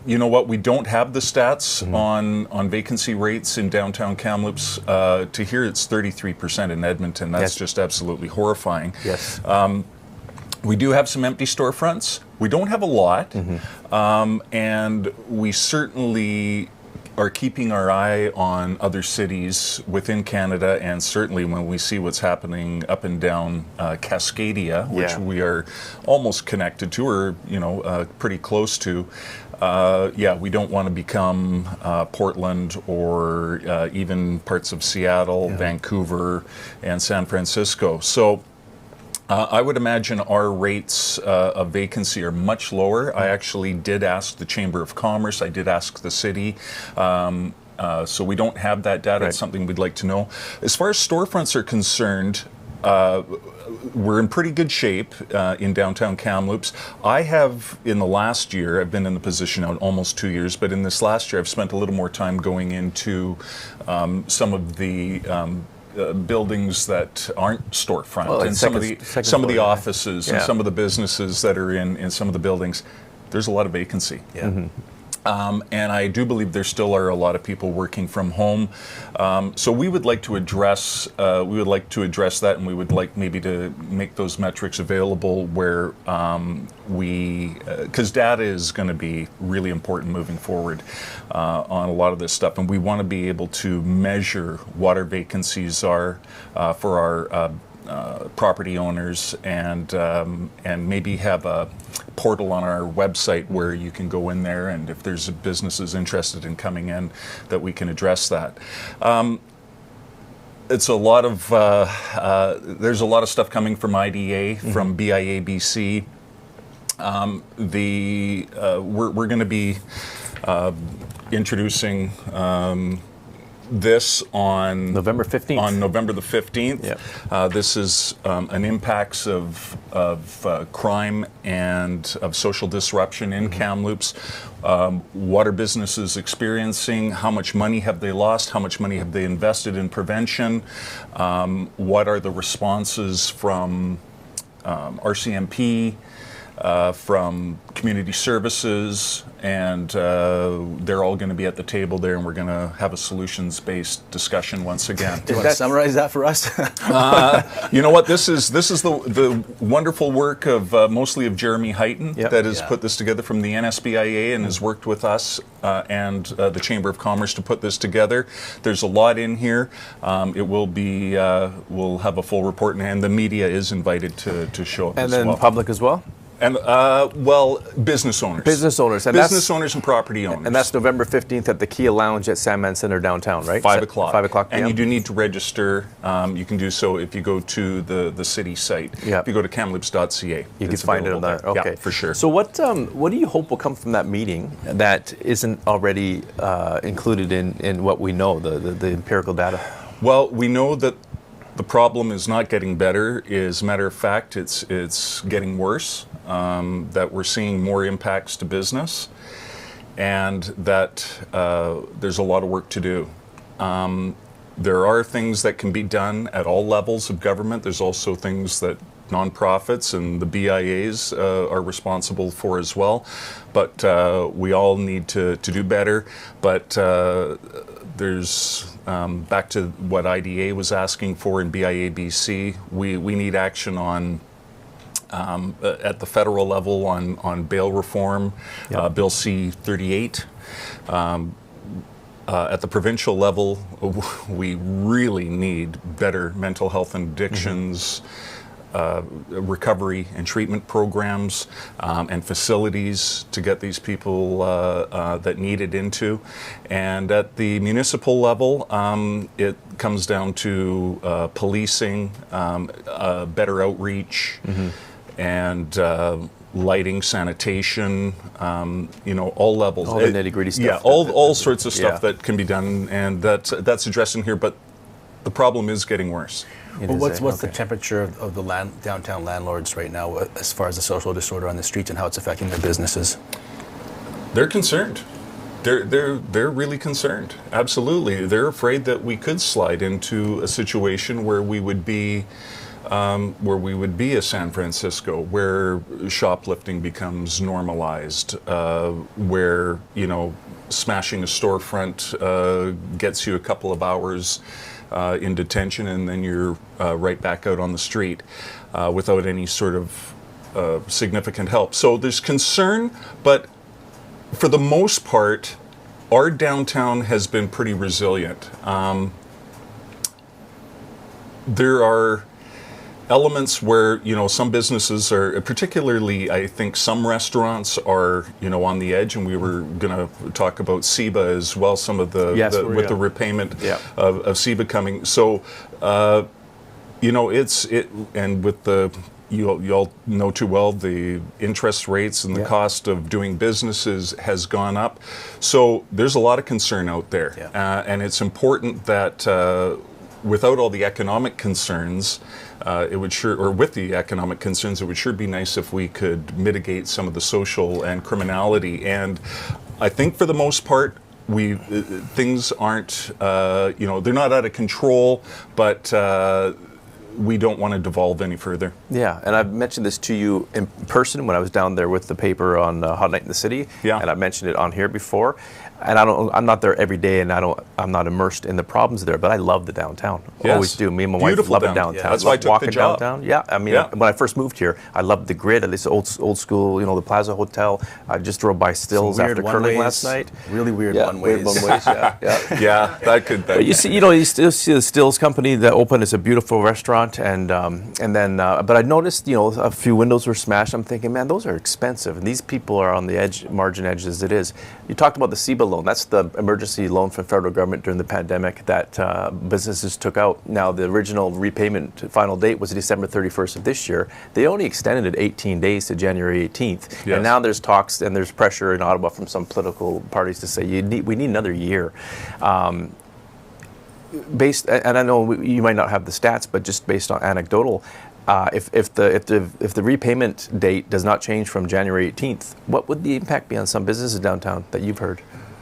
You know what? We don't have the stats on vacancy rates in downtown Kamloops. To hear it's 33% in Edmonton, that's just absolutely horrifying. Yes. We do have some empty storefronts. We don't have a lot, and we certainly are keeping our eye on other cities within Canada, and certainly when we see what's happening up and down Cascadia, which we are almost connected to, or pretty close to. We don't want to become Portland or even parts of Seattle, Vancouver, and San Francisco. So I would imagine our rates of vacancy are much lower. I actually did ask the Chamber of Commerce. I did ask the city. So we don't have that data. It's something we'd like to know. As far as storefronts are concerned, we're in pretty good shape in downtown Kamloops. I have, in the last year, I've been in the position now almost 2 years, but in this last year I've spent a little more time going into some of the buildings that aren't storefront, and some of the offices and some of the businesses that are in some of the buildings. There's a lot of vacancy. Yeah. And I do believe there still are a lot of people working from home. So we would like to address that, and we would like maybe to make those metrics available where because data is going to be really important moving forward on a lot of this stuff, and we want to be able to measure what our vacancies are for our property owners, and maybe have a portal on our website where you can go in there, and if there's businesses interested in coming in, that we can address that. It's a lot of there's a lot of stuff coming from IDA, from BIABC. We're going to be introducing this on November 15th. On November the 15th. Yep. This is an impacts of crime and of social disruption in Kamloops. What are businesses experiencing? How much money have they lost? How much money have they invested in prevention? What are the responses from RCMP? From community services, and they're all going to be at the table there, and we're going to have a solutions-based discussion once again. Do you want to summarize that for us? You know what? This is the wonderful work of mostly of Jeremy Heighton that has put this together from the NSBIA and has worked with us and the Chamber of Commerce to put this together. There's a lot in here. It will be we'll have a full report, and the media is invited to show up and as then well. public as well. And business owners. Business owners. And business owners and property owners. And that's November 15th at the Kia Lounge at Sandman Center downtown, right? 5 o'clock. 5 o'clock And you do need to register. You can do so if you go to the city site. Yeah. If you go to kamloops.ca. You can find it on there. Okay. Yeah, for sure. So what do you hope will come from that meeting that isn't already included in what we know, the empirical data? Well, we know that the problem is not getting better. As a matter of fact, it's getting worse. That we're seeing more impacts to business, and that there's a lot of work to do. There are things that can be done at all levels of government. There's also things that nonprofits and the BIAs are responsible for as well. But we all need to do better. But there's back to what IDA was asking for in BIABC. We need action on at the federal level on bail reform, Bill C-38. At the provincial level, we really need better mental health and addictions, recovery and treatment programs, and facilities to get these people that need it into. And at the municipal level, it comes down to policing, better outreach, and lighting, sanitation, all levels. All the nitty-gritty stuff. Yeah, all sorts of stuff that can be done, and that's addressed in here, but the problem is getting worse. Well, what's the temperature of the downtown landlords right now as far as the social disorder on the streets and how it's affecting their businesses? They're concerned. They're really concerned. Absolutely. They're afraid that we could slide into a situation where we would be a San Francisco, where shoplifting becomes normalized, where smashing a storefront gets you a couple of hours in detention, and then you're right back out on the street without any sort of significant help. So there's concern, but for the most part, our downtown has been pretty resilient. There are elements where some businesses are, particularly I think some restaurants are on the edge, and we were going to talk about SEBA as well. Some of the the repayment of SEBA coming. So and with the you all know too well, the interest rates and the cost of doing businesses has gone up. So there's a lot of concern out there, and it's important that without all the economic concerns. With the economic concerns, it would sure be nice if we could mitigate some of the social and criminality. And I think for the most part, things aren't, they're not out of control, but we don't want to devolve any further. Yeah, and I've mentioned this to you in person when I was down there with the paper on Hot Night in the City. Yeah. And I've mentioned it on here before. And I'm not there every day, and I'm not immersed in the problems there. But I love the downtown. Yes. Always do. Me and my wife Beautiful love it downtown. downtown. Yeah. That's why I took the walking job. downtown. Yeah, I mean, Yeah. when I first moved here, I loved the grid. At least old school, the Plaza Hotel. I just drove by Stills Some weird after curling one-ways, last night. Really weird Yeah, one-ways. weird one-ways. Yeah. Yeah, that could. But you still see the Stills Company that opened. It's a beautiful restaurant, and then but I noticed a few windows were smashed. I'm thinking, man, those are expensive, and these people are on the margin edge as it is. You talked about the CEBA loan. That's the emergency loan from the federal government during the pandemic that businesses took out. Now the original repayment final date was December 31st of this year. They only extended it 18 days to January 18th, Yes. and now there's talks and there's pressure in Ottawa from some political parties to say we need another year. And I know you might not have the stats, but just based on anecdotal, if the repayment date does not change from January 18th, what would the impact be on some businesses downtown that you've heard?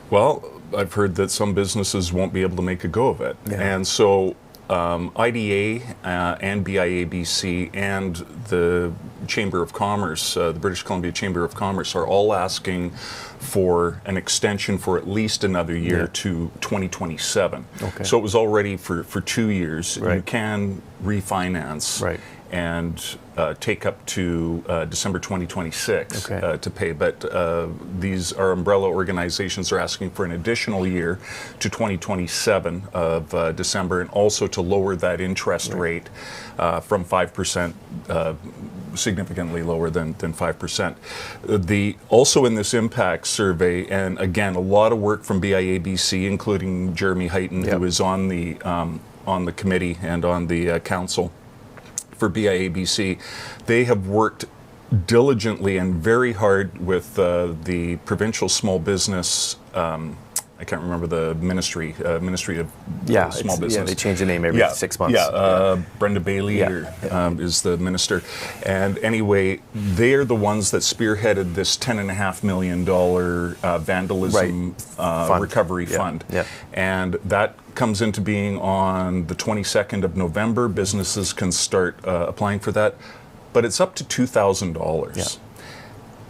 Well, I've heard that some businesses won't be able to make a go of it, Yeah. and so IDA and BIABC and the Chamber of Commerce, the British Columbia Chamber of Commerce, are all asking for an extension for at least another year to 2027. Okay. So it was already for 2 years. Right. You can refinance. Right. And take up to December 2026 Okay. to pay. But these, our umbrella organizations, are asking for an additional year to 2027 of December, and also to lower that interest rate from 5%, significantly lower than 5%. Also in this impact survey, and again, a lot of work from BIABC, including Jeremy Heighton, who is on the committee and on the council for BIABC. They have worked diligently and very hard with the provincial small business. I can't remember the Ministry of Small Business. Yeah, they change the name every 6 months. Brenda Bailey is the minister. And anyway, they're the ones that spearheaded this $10.5 million vandalism recovery fund. Yeah. And that comes into being on the 22nd of November. Businesses can start applying for that. But it's up to $2,000. Yeah.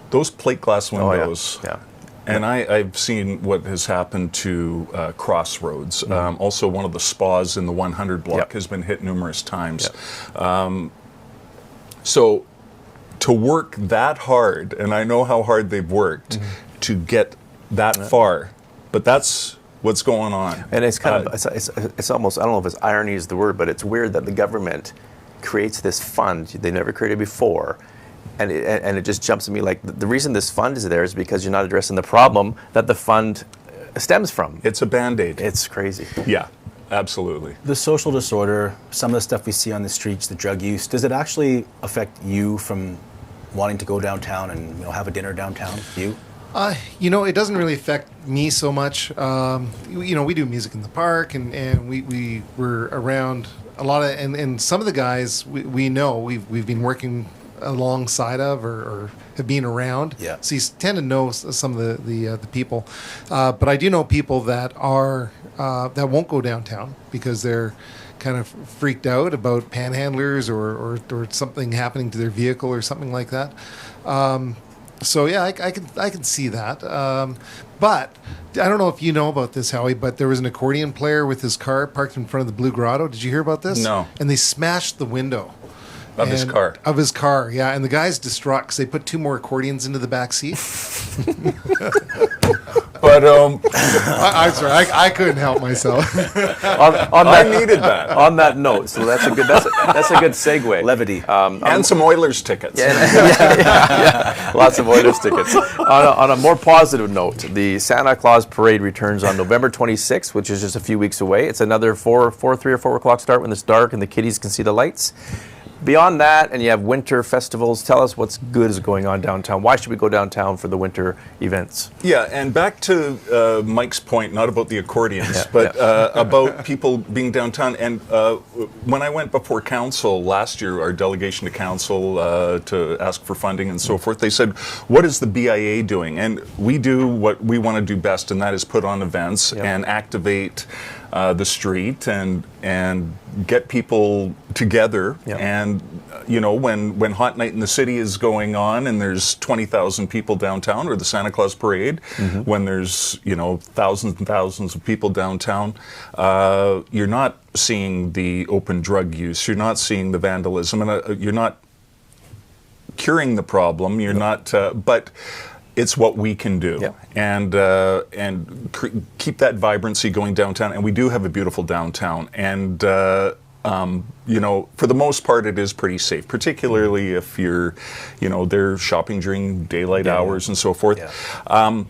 Those plate glass windows. Yeah. And I've seen what has happened to Crossroads. Also, one of the spas in the 100 block has been hit numerous times. So to work that hard, and I know how hard they've worked to get that far, but that's what's going on. And it's kind of, it's almost, I don't know if it's irony is the word, but it's weird that the government creates this fund they never created before. And it just jumps at me like the reason this fund is there is because you're not addressing the problem that the fund stems from. It's a Band-Aid. It's crazy. Yeah, absolutely. The social disorder, some of the stuff we see on the streets, the drug use, does it actually affect you from wanting to go downtown and have a dinner downtown? You? It doesn't really affect me so much. We do music in the park, and we were around a lot of, and some of the guys we know we've been working alongside of or have been around. Yeah. So you tend to know some of the people. But I do know people that are that won't go downtown because they're kind of freaked out about panhandlers or something happening to their vehicle or something like that. So yeah, I can see that. But I don't know if you know about this, Howie, but there was an accordion player with his car parked in front of the Blue Grotto. Did you hear about this? No. And they smashed the window. Of his car. Of his car, yeah. And the guy's distraught because they put 2 more accordions into the back seat. But I'm sorry, I couldn't help myself. I needed that. On that note, so that's a good segue. Levity. And some Oilers tickets. Yeah. Lots of Oilers tickets. On a more positive note, the Santa Claus Parade returns on November 26th, which is just a few weeks away. It's another 3 or 4 o'clock start when it's dark and the kiddies can see the lights. Beyond that, and you have winter festivals. Tell us what's good is going on downtown. Why should we go downtown for the winter events? Yeah, and back to Mike's point, not about the accordions, but about people being downtown. And when I went before council last year, our delegation to council to ask for funding and so forth, they said, what is the BIA doing? And we do what we want to do best, and that is put on events and activate the street and get people together. Yeah. And when Hot Night in the City is going on and there's 20,000 people downtown, or the Santa Claus Parade, when there's thousands and thousands of people downtown, you're not seeing the open drug use, you're not seeing the vandalism, and you're not curing the problem. You're not, but it's what we can do, and keep that vibrancy going downtown. And we do have a beautiful downtown, and for the most part, it is pretty safe, particularly if you're, they're shopping during daylight hours and so forth. Yeah.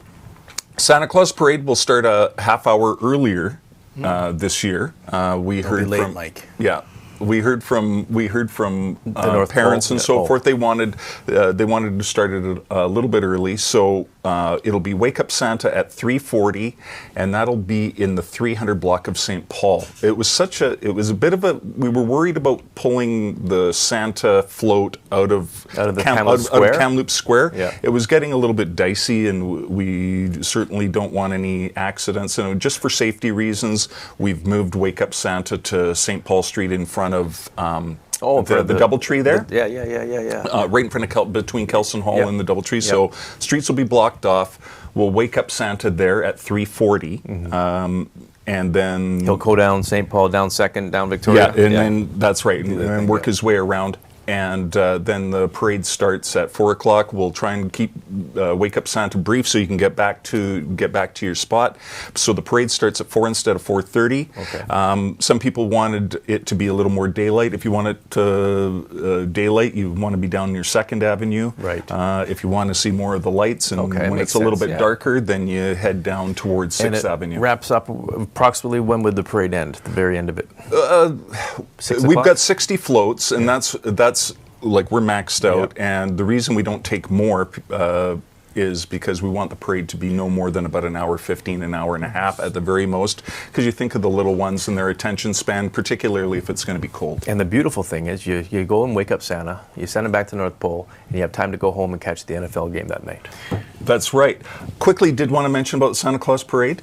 Santa Claus Parade will start a half hour earlier this year. We It'll heard be late, from Mike. Yeah. We heard from the North parents Pole. and so forth. They wanted to start it a little bit early, so it'll be Wake Up Santa at 3:40, and that'll be in the 300 block of St. Paul. It was a bit of a. We were worried about pulling the Santa float out of Kamloops Square. Yeah. It was getting a little bit dicey, and we certainly don't want any accidents. And just for safety reasons, we've moved Wake Up Santa to St. Paul Street in front of the DoubleTree there. Right in front of between Kelson Hall and the DoubleTree. So streets will be blocked off. We'll Wake Up Santa there at 3:40, and then he'll go down St. Paul, down Second, down Victoria. Then that's right, and work his way around. And then the parade starts at 4 o'clock. We'll try and keep Wake Up Santa brief so you can get back to your spot. So the parade starts at 4 instead of 4:30. Okay. Some people wanted it to be a little more daylight. If you want it to daylight, you want to be down near 2nd Avenue. Right. If you want to see more of the lights, and when it's a little bit darker, then you head down towards 6th Avenue. Wraps up approximately when would the parade end? The very end of it. We've got 60 floats, and that's like we're maxed out, and the reason we don't take more is because we want the parade to be no more than about an hour 15, an hour and a half at the very most, because you think of the little ones and their attention span, particularly if it's going to be cold. And the beautiful thing is you go and wake up Santa, you send him back to North Pole, and you have time to go home and catch the NFL game that night. That's right. Quickly, did want to mention about the Santa Claus Parade.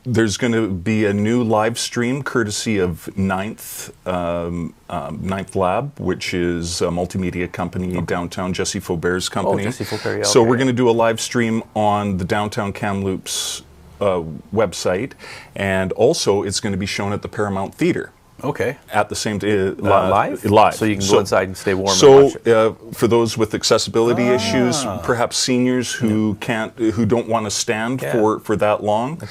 There's going to be a new live stream courtesy of Ninth Lab, which is a multimedia company, downtown, Jesse Faubert's company. Jesse Faubert, So we're going to do a live stream on the Downtown Kamloops website, and also it's going to be shown at the Paramount Theatre. Okay. At the same live? Live. So you can go inside and stay warm. So and watch it. for those with accessibility issues, perhaps seniors who don't want to stand for that long,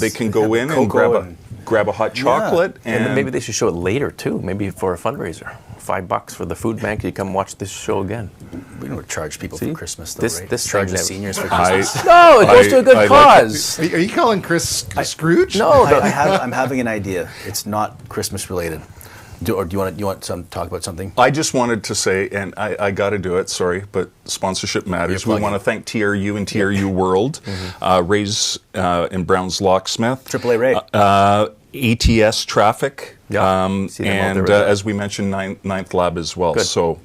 they can go in and grab a hot chocolate, and maybe they should show it later too. Maybe for a fundraiser, $5 for the food bank. You come watch this show again. We don't charge people for Christmas, though, right? This charge the seniors for Christmas. No, it goes to a good cause. Are you calling Chris Scrooge? No, I'm having an idea. It's not Christmas related. Do you want to talk about something? I just wanted to say, and I got to do it, sorry, but sponsorship matters. We want to thank TRU and TRU World, Ray's and Brown's Locksmith, AAA Ray, ATS Traffic, and as we mentioned, Ninth Lab as well. Good. So,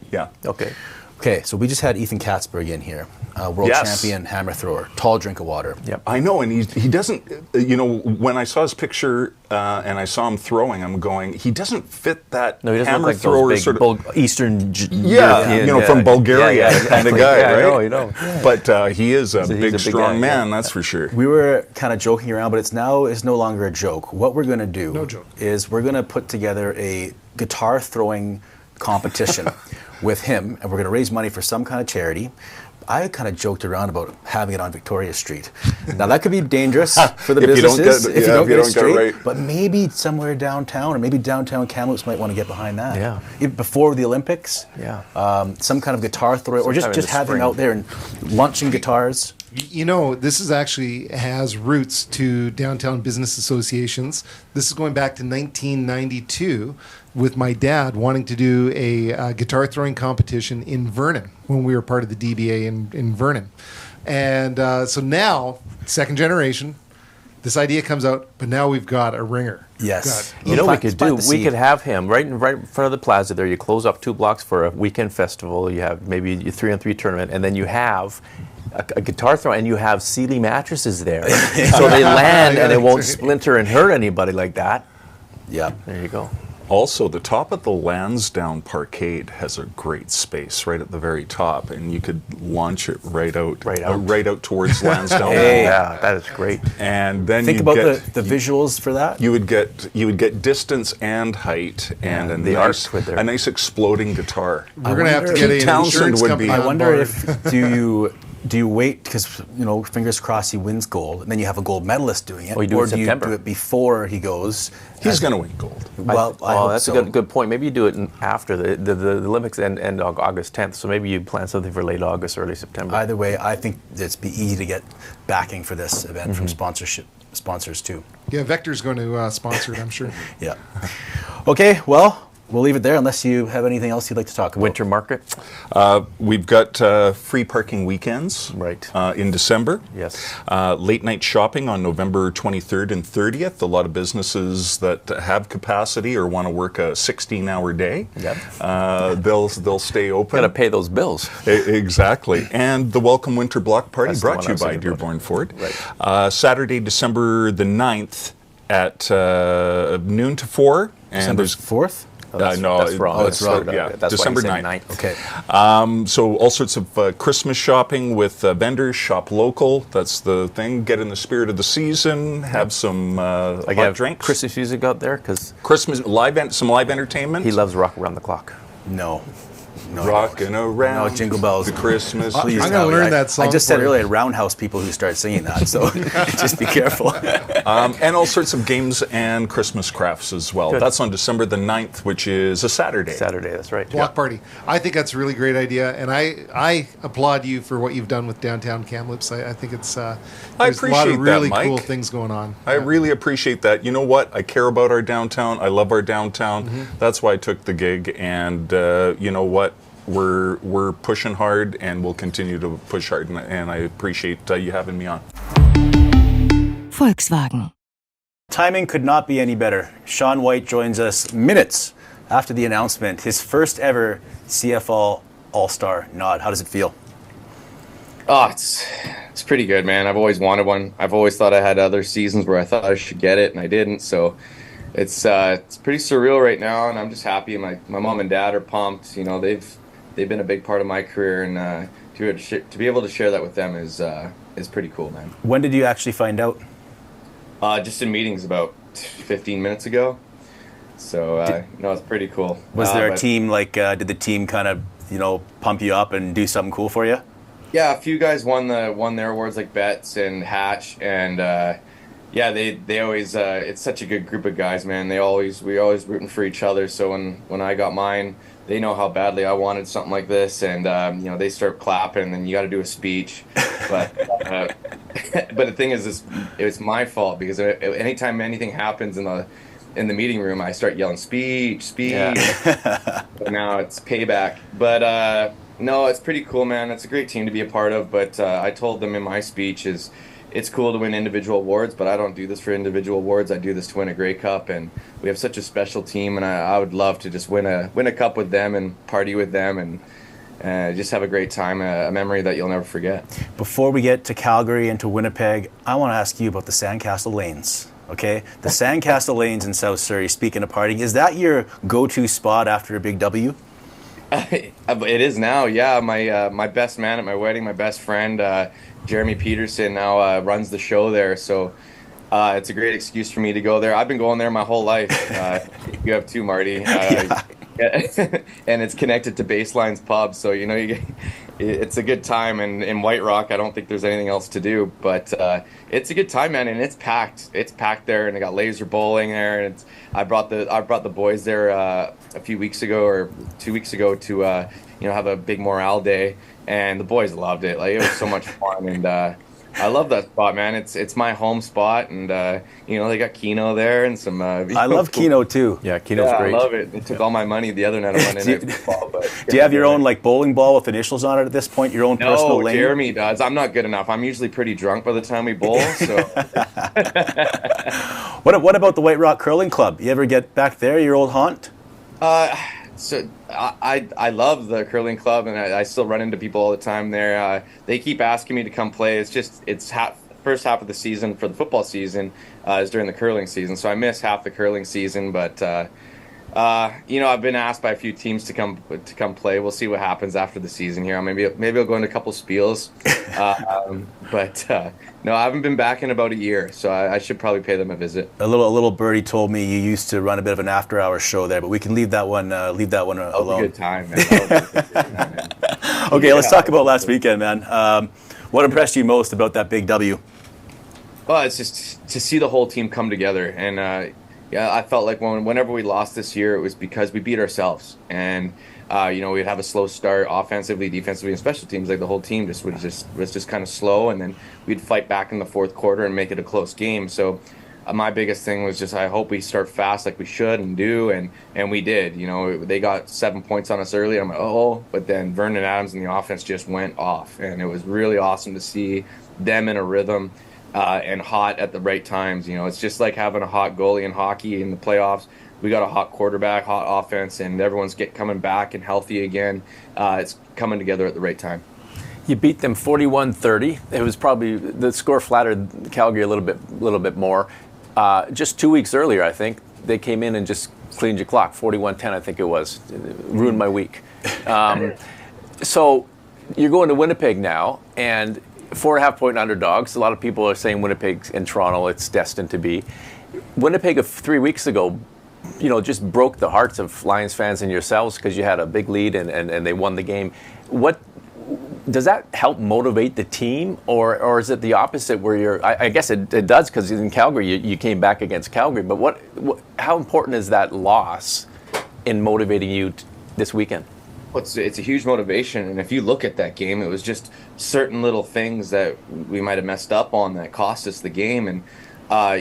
Okay, so we just had Ethan Katzberg in here, world champion hammer thrower, tall drink of water. Yep. I know, and he doesn't, when I saw his picture and I saw him throwing, I'm going, he doesn't fit that No, he doesn't hammer look like thrower those big sort of Eastern European, from Bulgaria kind of guy, right? I know. But he is a He's big, a big strong guy, man, that's for sure. We were kind of joking around, but it's no longer a joke. What we're going to do is we're going to put together a guitar throwing competition with him, and we're going to raise money for some kind of charity. I kind of joked around about having it on Victoria Street. Now that could be dangerous for the businesses if you don't get it straight. Right. But maybe somewhere downtown, or maybe downtown Kamloops might want to get behind that. Yeah. Even before the Olympics. Yeah. Some kind of guitar throw, or just having out there and launching guitars. You know, this is actually has roots to downtown business associations. This is going back to 1992 with my dad wanting to do a guitar throwing competition in Vernon when we were part of the DBA in Vernon. And so now, second generation, this idea comes out, but now we've got a ringer. Yes. You know what we could do? We could have him right in front of the plaza there. You close up 2 blocks for a weekend festival. You have maybe a 3-on-3 tournament, and then you have a guitar throw, and you have Sealy mattresses there, so they land and it won't splinter and hurt anybody like that. Yeah. There you go. Also, the top of the Lansdowne Parkade has a great space right at the very top, and you could launch it right out towards Lansdowne. Yeah, that is great. And then Think about the visuals for that. You would get distance and height, and a nice exploding guitar. We're going to have to get Pete an Townsend insurance would company be- I on wonder board. if do you wait because fingers crossed he wins gold and then you have a gold medalist doing it, Oh, you do it or in do you September. do it before he goes? He's going to win gold. Well, I hope that's so. a good point. Maybe you do it after the Olympics end August 10th. So maybe you plan something for late August, early September. Either way, I think it'd be easy to get backing for this event from sponsors too. Yeah, Vector's going to sponsor it, I'm sure. Yeah. Okay, well, we'll leave it there unless you have anything else you'd like to talk about. Winter market. We've got free parking weekends in December. Yes. Late night shopping on November 23rd and 30th. A lot of businesses that have capacity or want to work a 16-hour day, they'll stay open. Got to pay those bills. Exactly. And the Welcome Winter Block Party That's the brought one to you I was by thinking about. Dearborn Ford. Right. Saturday, December the 9th at noon to 4. And December there's 4th? That's wrong. That's wrong. Yeah, That's December why you said 9th. Okay. So all sorts of Christmas shopping with vendors, shop local. That's the thing. Get in the spirit of the season. Have some hot drinks. Christmas music out there because Christmas some live entertainment. he loves rock around the clock. No. Rocking around. No, Jingle Bells. The Christmas. Please, I'm going to Howie. learn that song. I just said for you. earlier, roundhouse people who start singing that, so just be careful. And all sorts of games and Christmas crafts as well. Good. That's on December the 9th, which is a Saturday. Saturday, that's right. Block party. I think that's a really great idea, and I applaud you for what you've done with Downtown Kamloops. I think it's there's a lot appreciate of really that, Mike. cool things going on. I really appreciate that. You know what? I care about our downtown. I love our downtown. That's why I took the gig. And you know what? We're pushing hard, and we'll continue to push hard. And I appreciate you having me on. Volkswagen. Timing could not be any better. Sean Whyte joins us minutes after the announcement, his first ever CFL All-Star nod. How does it feel? Oh, it's pretty good, man. I've always wanted one. I've always thought I had other seasons where I thought I should get it, and I didn't. So it's pretty surreal right now, and I'm just happy. My mom and dad are pumped. You know, they've been a big part of my career, and to be able to share that with them is pretty cool, man. When did you actually find out? Just in meetings about 15 minutes ago. So it's pretty cool. Was there a team did the team kind of pump you up and do something cool for you? Yeah, a few guys won their awards like Betts and Hatch, and they always it's such a good group of guys, man. We always rooting for each other. So when I got mine, they know how badly I wanted something like this, and they start clapping, and then you got to do a speech. But but the thing is, it's my fault because anytime anything happens in the meeting room, I start yelling speech. Yeah. But now it's payback. But no, it's pretty cool, man. It's a great team to be a part of. But I told them in my speech it's cool to win individual awards, but I don't do this for individual awards. I do this to win a Grey Cup, and we have such a special team, and I would love to just win a cup with them and party with them and just have a great time, a memory that you'll never forget. Before we get to Calgary and to Winnipeg, I want to ask you about the Sandcastle Lanes. Okay, the Sandcastle Lanes in South Surrey. Speaking of partying, is that your go-to spot after a big W? It is now, yeah. My best man at my wedding, my best friend, Jeremy Peterson, now runs the show there. So it's a great excuse for me to go there. I've been going there my whole life. You have too, Marty. And it's connected to Baseline's pub, so it's a good time. And in White Rock, I don't think there's anything else to do, but it's a good time, man. And it's packed. It's packed there, and they got laser bowling there. And I brought the boys there a few weeks ago or 2 weeks ago to have a big morale day, and the boys loved it. Like, it was so much fun, and I love that spot, man. It's my home spot, and they got Keno there and some. I love Keno too. Yeah, Keno's great. I love it. It took all my money the other night on Monday Night Football. Do you have your own bowling ball with initials on it at this point? Your own personal lane? No, Jeremy does. I'm not good enough. I'm usually pretty drunk by the time we bowl. So. What about the White Rock Curling Club? You ever get back there, your old haunt? So I love the curling club, and I still run into people all the time there. They keep asking me to come play. It's first half of the season for the football season is during the curling season, so I miss half the curling season. But I've been asked by a few teams to come play. We'll see what happens after the season here. Maybe I'll go into a couple spiels. No, I haven't been back in about a year, so I should probably pay them a visit. A little birdie told me you used to run a bit of an after-hours show there, but we can leave that one alone. That was a good time, man. Okay, let's talk about last weekend, man. What impressed you most about that big W? Well, it's just to see the whole team come together, and I felt like whenever we lost this year, it was because we beat ourselves, and we'd have a slow start offensively, defensively, and special teams. Like the whole team was just kind of slow, and then we'd fight back in the fourth quarter and make it a close game. So my biggest thing was just I hope we start fast like we should and do, and we did. They got 7 points on us early. I'm like, but then Vernon Adams and the offense just went off, and it was really awesome to see them in a rhythm. And hot at the right times. It's just like having a hot goalie in hockey in the playoffs. We got a hot quarterback, hot offense, and everyone's coming back and healthy again. It's coming together at the right time. You beat them 41-30. It was probably the score flattered Calgary a little bit more. Just 2 weeks earlier, I think they came in and just cleaned your clock. 41-10, I think it was. It ruined my week. So you're going to Winnipeg now, and 4.5-point underdogs. A lot of people are saying Winnipeg and Toronto, it's destined to be. Winnipeg of 3 weeks ago, just broke the hearts of Lions fans and yourselves because you had a big lead and they won the game. What does that help motivate the team, or is it the opposite where I guess it does, because in Calgary you came back against Calgary, but how important is that loss in motivating you this weekend? Well, it's a huge motivation, and if you look at that game, it was just certain little things that we might have messed up on that cost us the game, and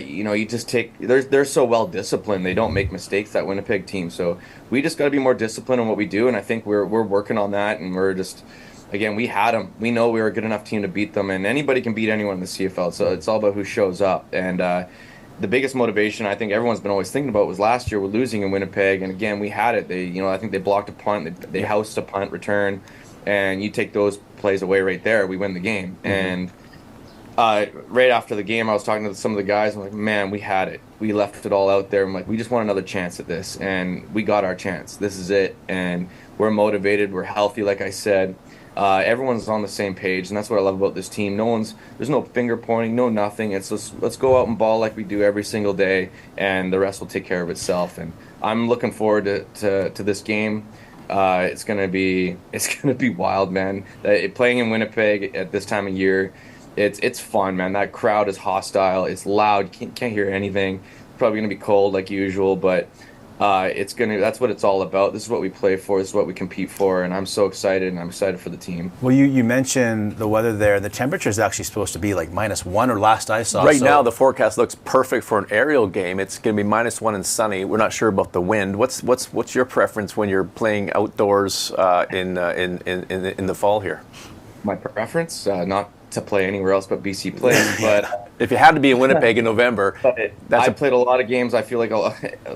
you just take they're so well disciplined, they don't make mistakes, that Winnipeg team. So we just got to be more disciplined in what we do, and I think we're working on that, and we're just again we had them. We know we were a good enough team to beat them, and anybody can beat anyone in the CFL. So it's all about who shows up, and the biggest motivation I think everyone's been always thinking about was last year we're losing in Winnipeg, and again we had it. I think they blocked a punt, they housed a punt return, and you take those plays away right there, we win the game. And right after the game, I was talking to some of the guys. I'm like, man, we had it. We left it all out there. I'm like, we just want another chance at this, and we got our chance. This is it, and we're motivated. We're healthy, like I said. Everyone's on the same page, and that's what I love about this team. There's no finger pointing, no nothing. It's just let's go out and ball like we do every single day, and the rest will take care of itself. And I'm looking forward to this game. It's gonna be wild, man. Playing in Winnipeg at this time of year, it's fun, man. That crowd is hostile. It's loud. Can't hear anything. It's probably gonna be cold like usual, but that's what it's all about. This is what we play for. This is what we compete for, and I'm so excited, and I'm excited for the team. Well, you mentioned the weather there. The temperature is actually supposed to be like -1, or last I saw. Right now, the forecast looks perfect for an aerial game. It's going to be -1 and sunny. We're not sure about the wind. What's your preference when you're playing outdoors in the fall here? My preference, not to play anywhere else but BC Place, but if you had to be in Winnipeg in November, I played a lot of games. I feel like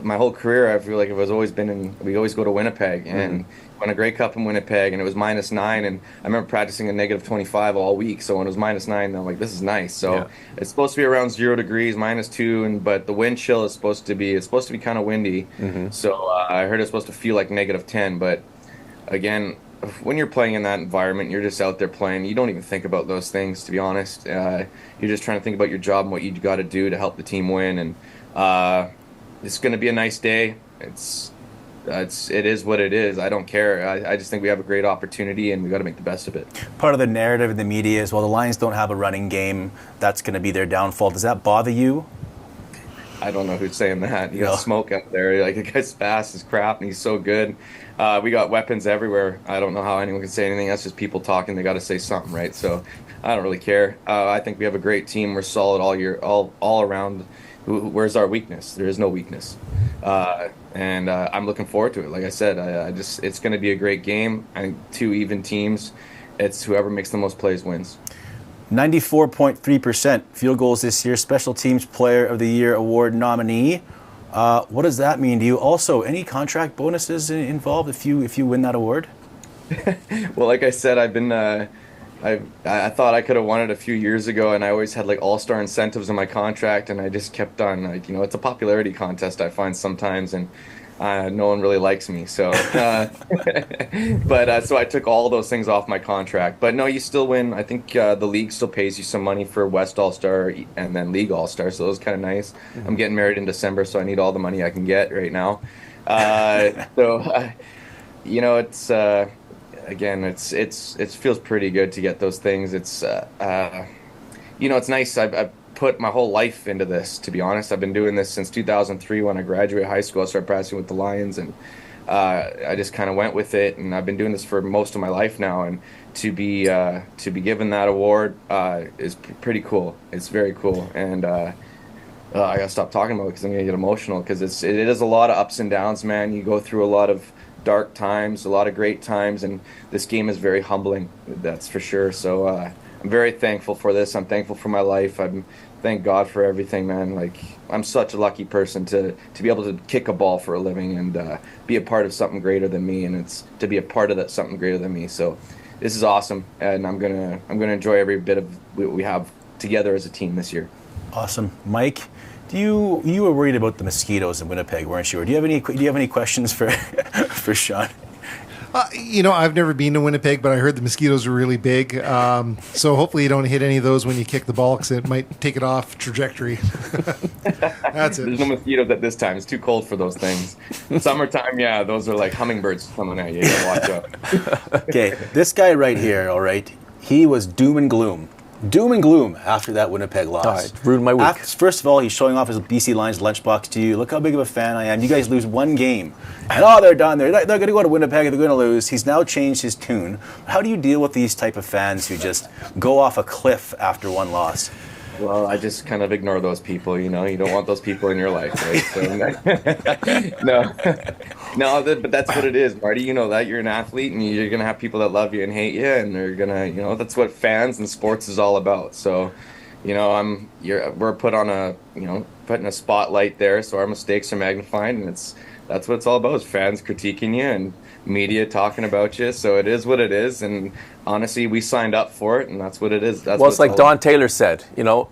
my whole career, I feel like we always go to Winnipeg, and won a Grey Cup in Winnipeg, and it was -9, and I remember practicing a -25 all week. So when it was -9, I'm like, this is nice. So it's supposed to be around 0 degrees, -2, but the wind chill is supposed to be kind of windy. So I heard it's supposed to feel like -10, but again, when you're playing in that environment, you're just out there playing. You don't even think about those things, to be honest. You're just trying to think about your job and what you got to do to help the team win. And it's going to be a nice day. It is what it is. I don't care. I just think we have a great opportunity, and we got to make the best of it. Part of the narrative in the media is, well, the Lions don't have a running game. That's going to be their downfall. Does that bother you? I don't know who's saying that. You got smoke out there. Like, the guy's fast as crap, and he's so good. We got weapons everywhere. I don't know how anyone can say anything. That's just people talking. They got to say something, right? So I don't really care. I think we have a great team. We're solid all year, all around. Where's our weakness? There is no weakness. And I'm looking forward to it. Like I said, it's going to be a great game. And 2 even teams. It's whoever makes the most plays wins. 94.3% field goals this year. Special Teams Player of the Year award nominee. What does that mean to you? Also, any contract bonuses involved if you win that award? Well, like I said, I've been I thought I could have won it a few years ago, and I always had like all-star incentives in my contract, and I just kept on like, you know, it's a popularity contest I find sometimes, and no one really likes me. So, but so I took all those things off my contract. But no, you still win. I think the league still pays you some money for West All-Star and then League All-Star, so it was kind of nice. I'm getting married in December, so I need all the money I can get right now. You know, it's again, it feels pretty good to get those things. It's you know, it's nice. I've put my whole life into this, to be honest. I've been doing this since 2003 when I graduated high school. I started practicing with the Lions, and I just kind of went with it, and I've been doing this for most of my life now, and to be given that award is pretty cool. It's very cool, and I gotta stop talking about it because I'm gonna get emotional, because it is a lot of ups and downs, man. You go through a lot of dark times, a lot of great times, and this game is very humbling, that's for sure. So I'm very thankful for this. I'm thankful for my life. Thank God for everything, man. Like, I'm such a lucky person to be able to kick a ball for a living and be a part of something greater than me, and it's to be a part of that something greater than me. So this is awesome, and I'm gonna enjoy every bit of what we have together as a team this year. Awesome, Mike. You were worried about the mosquitoes in Winnipeg, weren't you? Or do you have any questions for for Sean? You know, I've never been to Winnipeg, but I heard the mosquitoes are really big. So hopefully you don't hit any of those when you kick the ball, because it might take it off trajectory. That's it. There's no mosquitoes at this time. It's too cold for those things. Summertime, yeah, those are like hummingbirds coming at you. You gotta watch out. Okay, this guy right here, all right, he was doom and gloom after that Winnipeg loss. All right, ruined my week. First of all, he's showing off his BC Lions lunchbox to you. Look how big of a fan I am. You guys lose one game, and they're done. They're going to go to Winnipeg. They're going to lose. He's now changed his tune. How do you deal with these type of fans who just go off a cliff after one loss? Well, I just kind of ignore those people, you know. You don't want those people in your life, right? So, but that's what it is, Marty. You know that. You're an athlete, and you're going to have people that love you and hate you, and they're going to, you know, that's what fans and sports is all about. So, you know, we're put in a spotlight there, so our mistakes are magnified, and that's what it's all about, is fans critiquing you and media talking about you. So it is what it is, and honestly, we signed up for it, and that's what it is. That's well, it's like Don Taylor said, you know,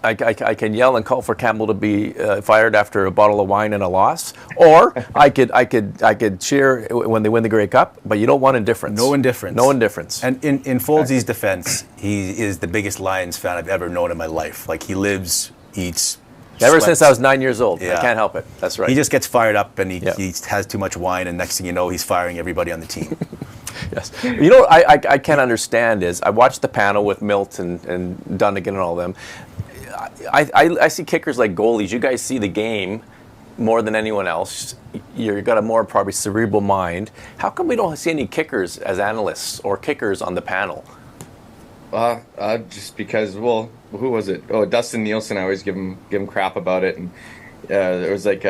I can yell and call for Campbell to be fired after a bottle of wine and a loss, or I could cheer when they win the Grey Cup, but you don't want indifference. No indifference. No indifference. And in Foldsy's defense, he is the biggest Lions fan I've ever known in my life. Like, he lives, eats, ever sweats. Since I was 9 years old. Yeah. I can't help it. That's right. He just gets fired up, and he has too much wine, and next thing you know, he's firing everybody on the team. Yes. You know what I can't understand is, I watched the panel with Milt and Dunnigan and all them. I see kickers like goalies. You guys see the game more than anyone else. You've got a more probably cerebral mind. How come we don't see any kickers as analysts or kickers on the panel? Just because, well, who was it? Oh, Dustin Nielsen. I always give him crap about it. And there was like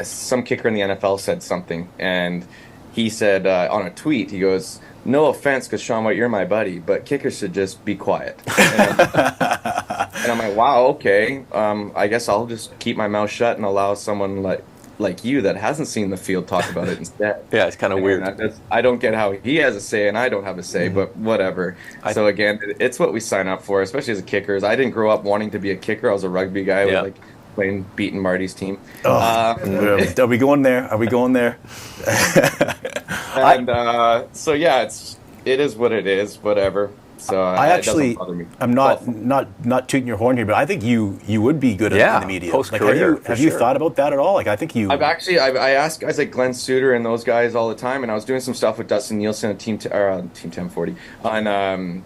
some kicker in the NFL said something, and he said on a tweet, he goes, "No offense, because Sean Whyte, you're my buddy, but kickers should just be quiet." And I'm like, wow, okay. I guess I'll just keep my mouth shut and allow someone like you that hasn't seen the field talk about it instead. Yeah, it's kind of weird. I don't get how he has a say and I don't have a say, but whatever. So again, it's what we sign up for, especially as kickers. I didn't grow up wanting to be a kicker. I was a rugby guy with like beating Marty's team. Are we going there? Are we going there? And so yeah, it is what it is. Whatever. So I'm not tooting your horn here, but I think you would be good in the media. Post-career, have you thought about that at all? Like, I think you. I asked guys like Glenn Suter and those guys all the time, and I was doing some stuff with Dustin Nielsen at Team 1040 on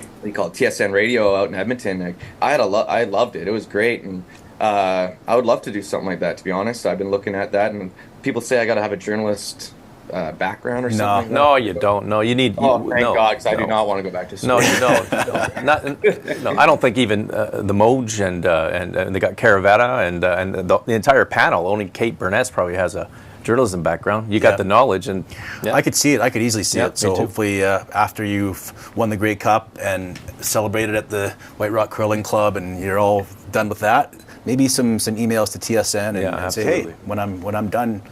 what do you call it, TSN Radio out in Edmonton. I loved it. It was great, and I would love to do something like that. To be honest, I've been looking at that, and people say I got to have a journalist background or something. No, you don't. No, you need. Oh, thank God, because I do not want to go back to school. No, you don't. No, I don't think even the Moj and they got Caravetta and the entire panel. Only Kate Burness probably has a journalism background. You got the knowledge, and I could see it. I could easily see it. So hopefully, after you've won the Grey Cup and celebrated at the White Rock Curling Club, and you're all done with that, maybe some emails to TSN and say, hey, when I'm done,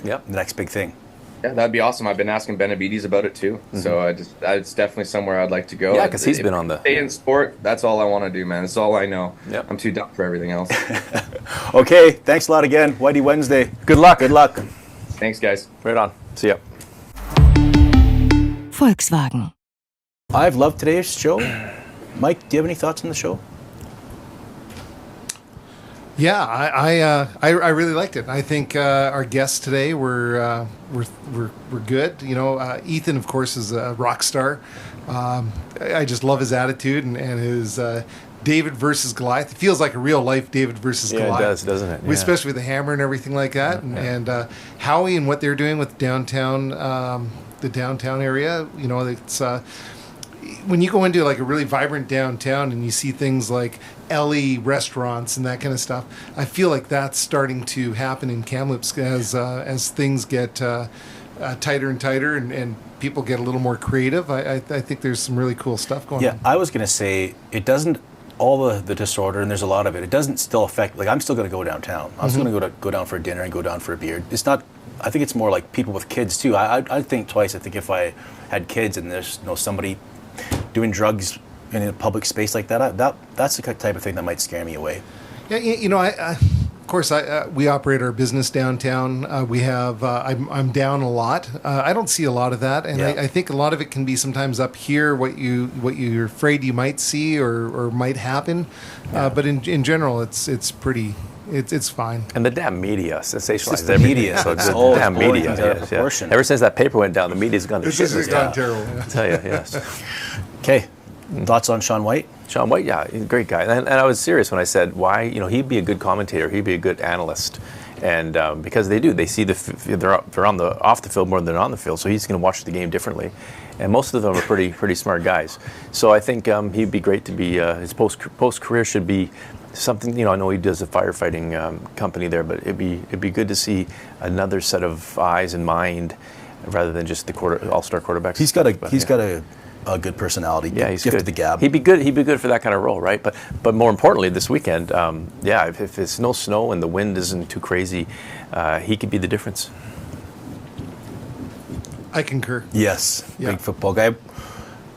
the next big thing. Yeah, that'd be awesome. I've been asking Benavides about it too. So it's definitely somewhere I'd like to go. Yeah, because he's been on the... Stay in sport, that's all I want to do, man. That's all I know. Yep. I'm too dumb for everything else. Okay, thanks a lot again. Whitey Wednesday. Good luck. Good luck. Thanks, guys. Right on. See ya. Volkswagen. I've loved today's show. Mike, do you have any thoughts on the show? Yeah, I really liked it. I think our guests today were good. You know, Ethan, of course, is a rock star. I just love his attitude and his David versus Goliath. It feels like a real life David versus Goliath. Yeah, it does, doesn't it? Yeah. Especially with the hammer and everything like that. And Howie and what they're doing with downtown, the downtown area. You know, it's when you go into like a really vibrant downtown and you see things like LE restaurants and that kind of stuff, I feel like that's starting to happen in Kamloops as things get tighter and tighter and people get a little more creative. I think there's some really cool stuff going on. Yeah, I was going to say, it doesn't, all the disorder, and there's a lot of it, it doesn't still affect, like I'm still going to go downtown. I'm still going to go down for a dinner and go down for a beer. It's not, I think it's more like people with kids too. I'd think twice. I think if I had kids and there's somebody doing drugs in a public space like that's the type of thing that might scare me away. Yeah, you know, of course, we operate our business downtown. We have, I'm down a lot. I don't see a lot of that, and I think a lot of it can be sometimes up here, what you're afraid you might see or might happen. But in general, it's pretty. It's fine. And the damn media sensationalizes the media. So just the damn media. Yes. Ever since that paper went down, the media's gone to shit. It's gone terrible. I tell you, yes. Okay. Thoughts on Sean Whyte? Sean Whyte, yeah, he's a great guy. And I was serious when I said, why, he'd be a good commentator, he'd be a good analyst. And because they see they're off the field more than they're on the field, so he's going to watch the game differently. And most of them are pretty smart guys. So I think he'd be great to be, his post-career should be something, I know he does a firefighting company there, but it'd be good to see another set of eyes and mind rather than just the all-star quarterbacks. He's got a good personality. Yeah, he's gifted good. The gab. He'd be good for that kind of role, right? But more importantly, this weekend, if it's no snow and the wind isn't too crazy, he could be the difference. I concur. Yes, big football guy.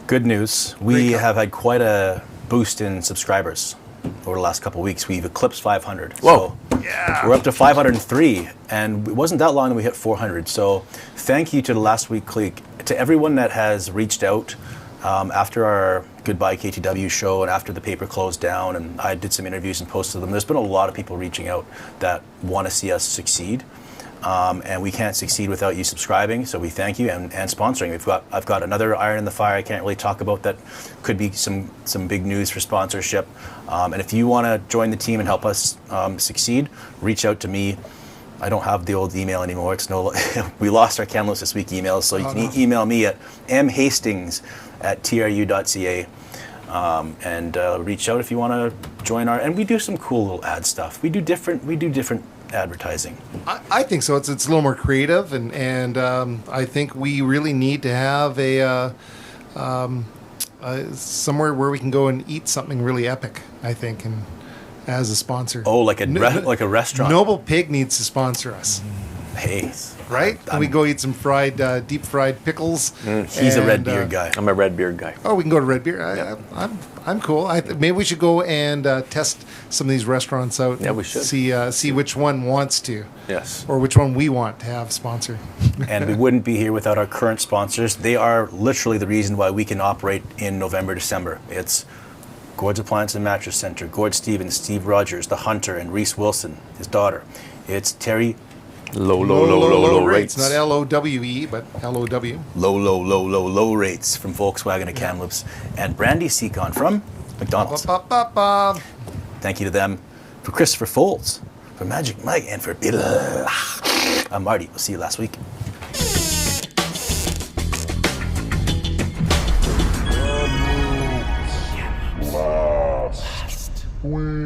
Good news. We have had quite a boost in subscribers over the last couple of weeks. We've eclipsed 500. Whoa. So we're up to 503, and it wasn't that long that we hit 400. So thank you to the last week clique, to everyone that has reached out after our Goodbye KTW show and after the paper closed down, and I did some interviews and posted them. There's been a lot of people reaching out that want to see us succeed. And we can't succeed without you subscribing, so we thank you and sponsoring. I've got another iron in the fire I can't really talk about that could be some big news for sponsorship. And if you want to join the team and help us succeed, reach out to me. I don't have the old email anymore. We lost our Kamloops This Week emails, so you can email me at mhastings@tru.ca and reach out if you want to join our. And we do some cool little ad stuff. We do different advertising. I think so. It's a little more creative, and I think we really need to have somewhere where we can go and eat something really epic. I think, and as a sponsor. Oh, like a restaurant. Noble Pig needs to sponsor us. Hey. Right? And we go eat some deep fried pickles. He's a red beard guy. I'm a red beard guy. Oh, we can go to Red Beer. I'm cool. Maybe we should go and test some of these restaurants out. Yeah, we should. See which one wants to. Yes. Or which one we want to have sponsor. And we wouldn't be here without our current sponsors. They are literally the reason why we can operate in November, December. It's Gord's Appliance and Mattress Center, Gord Stevens, Steve Rogers, The Hunter, and Reese Wilson, his daughter. It's Terry. Low rates. Not LOWE, but LOW. Low rates from Volkswagen of Kamloops. And Brandy Seacon from McDonald's. Thank you to them. For Christopher Folds, for Magic Mike, and for Bill. I'm Marty. We'll see you last week. Last week.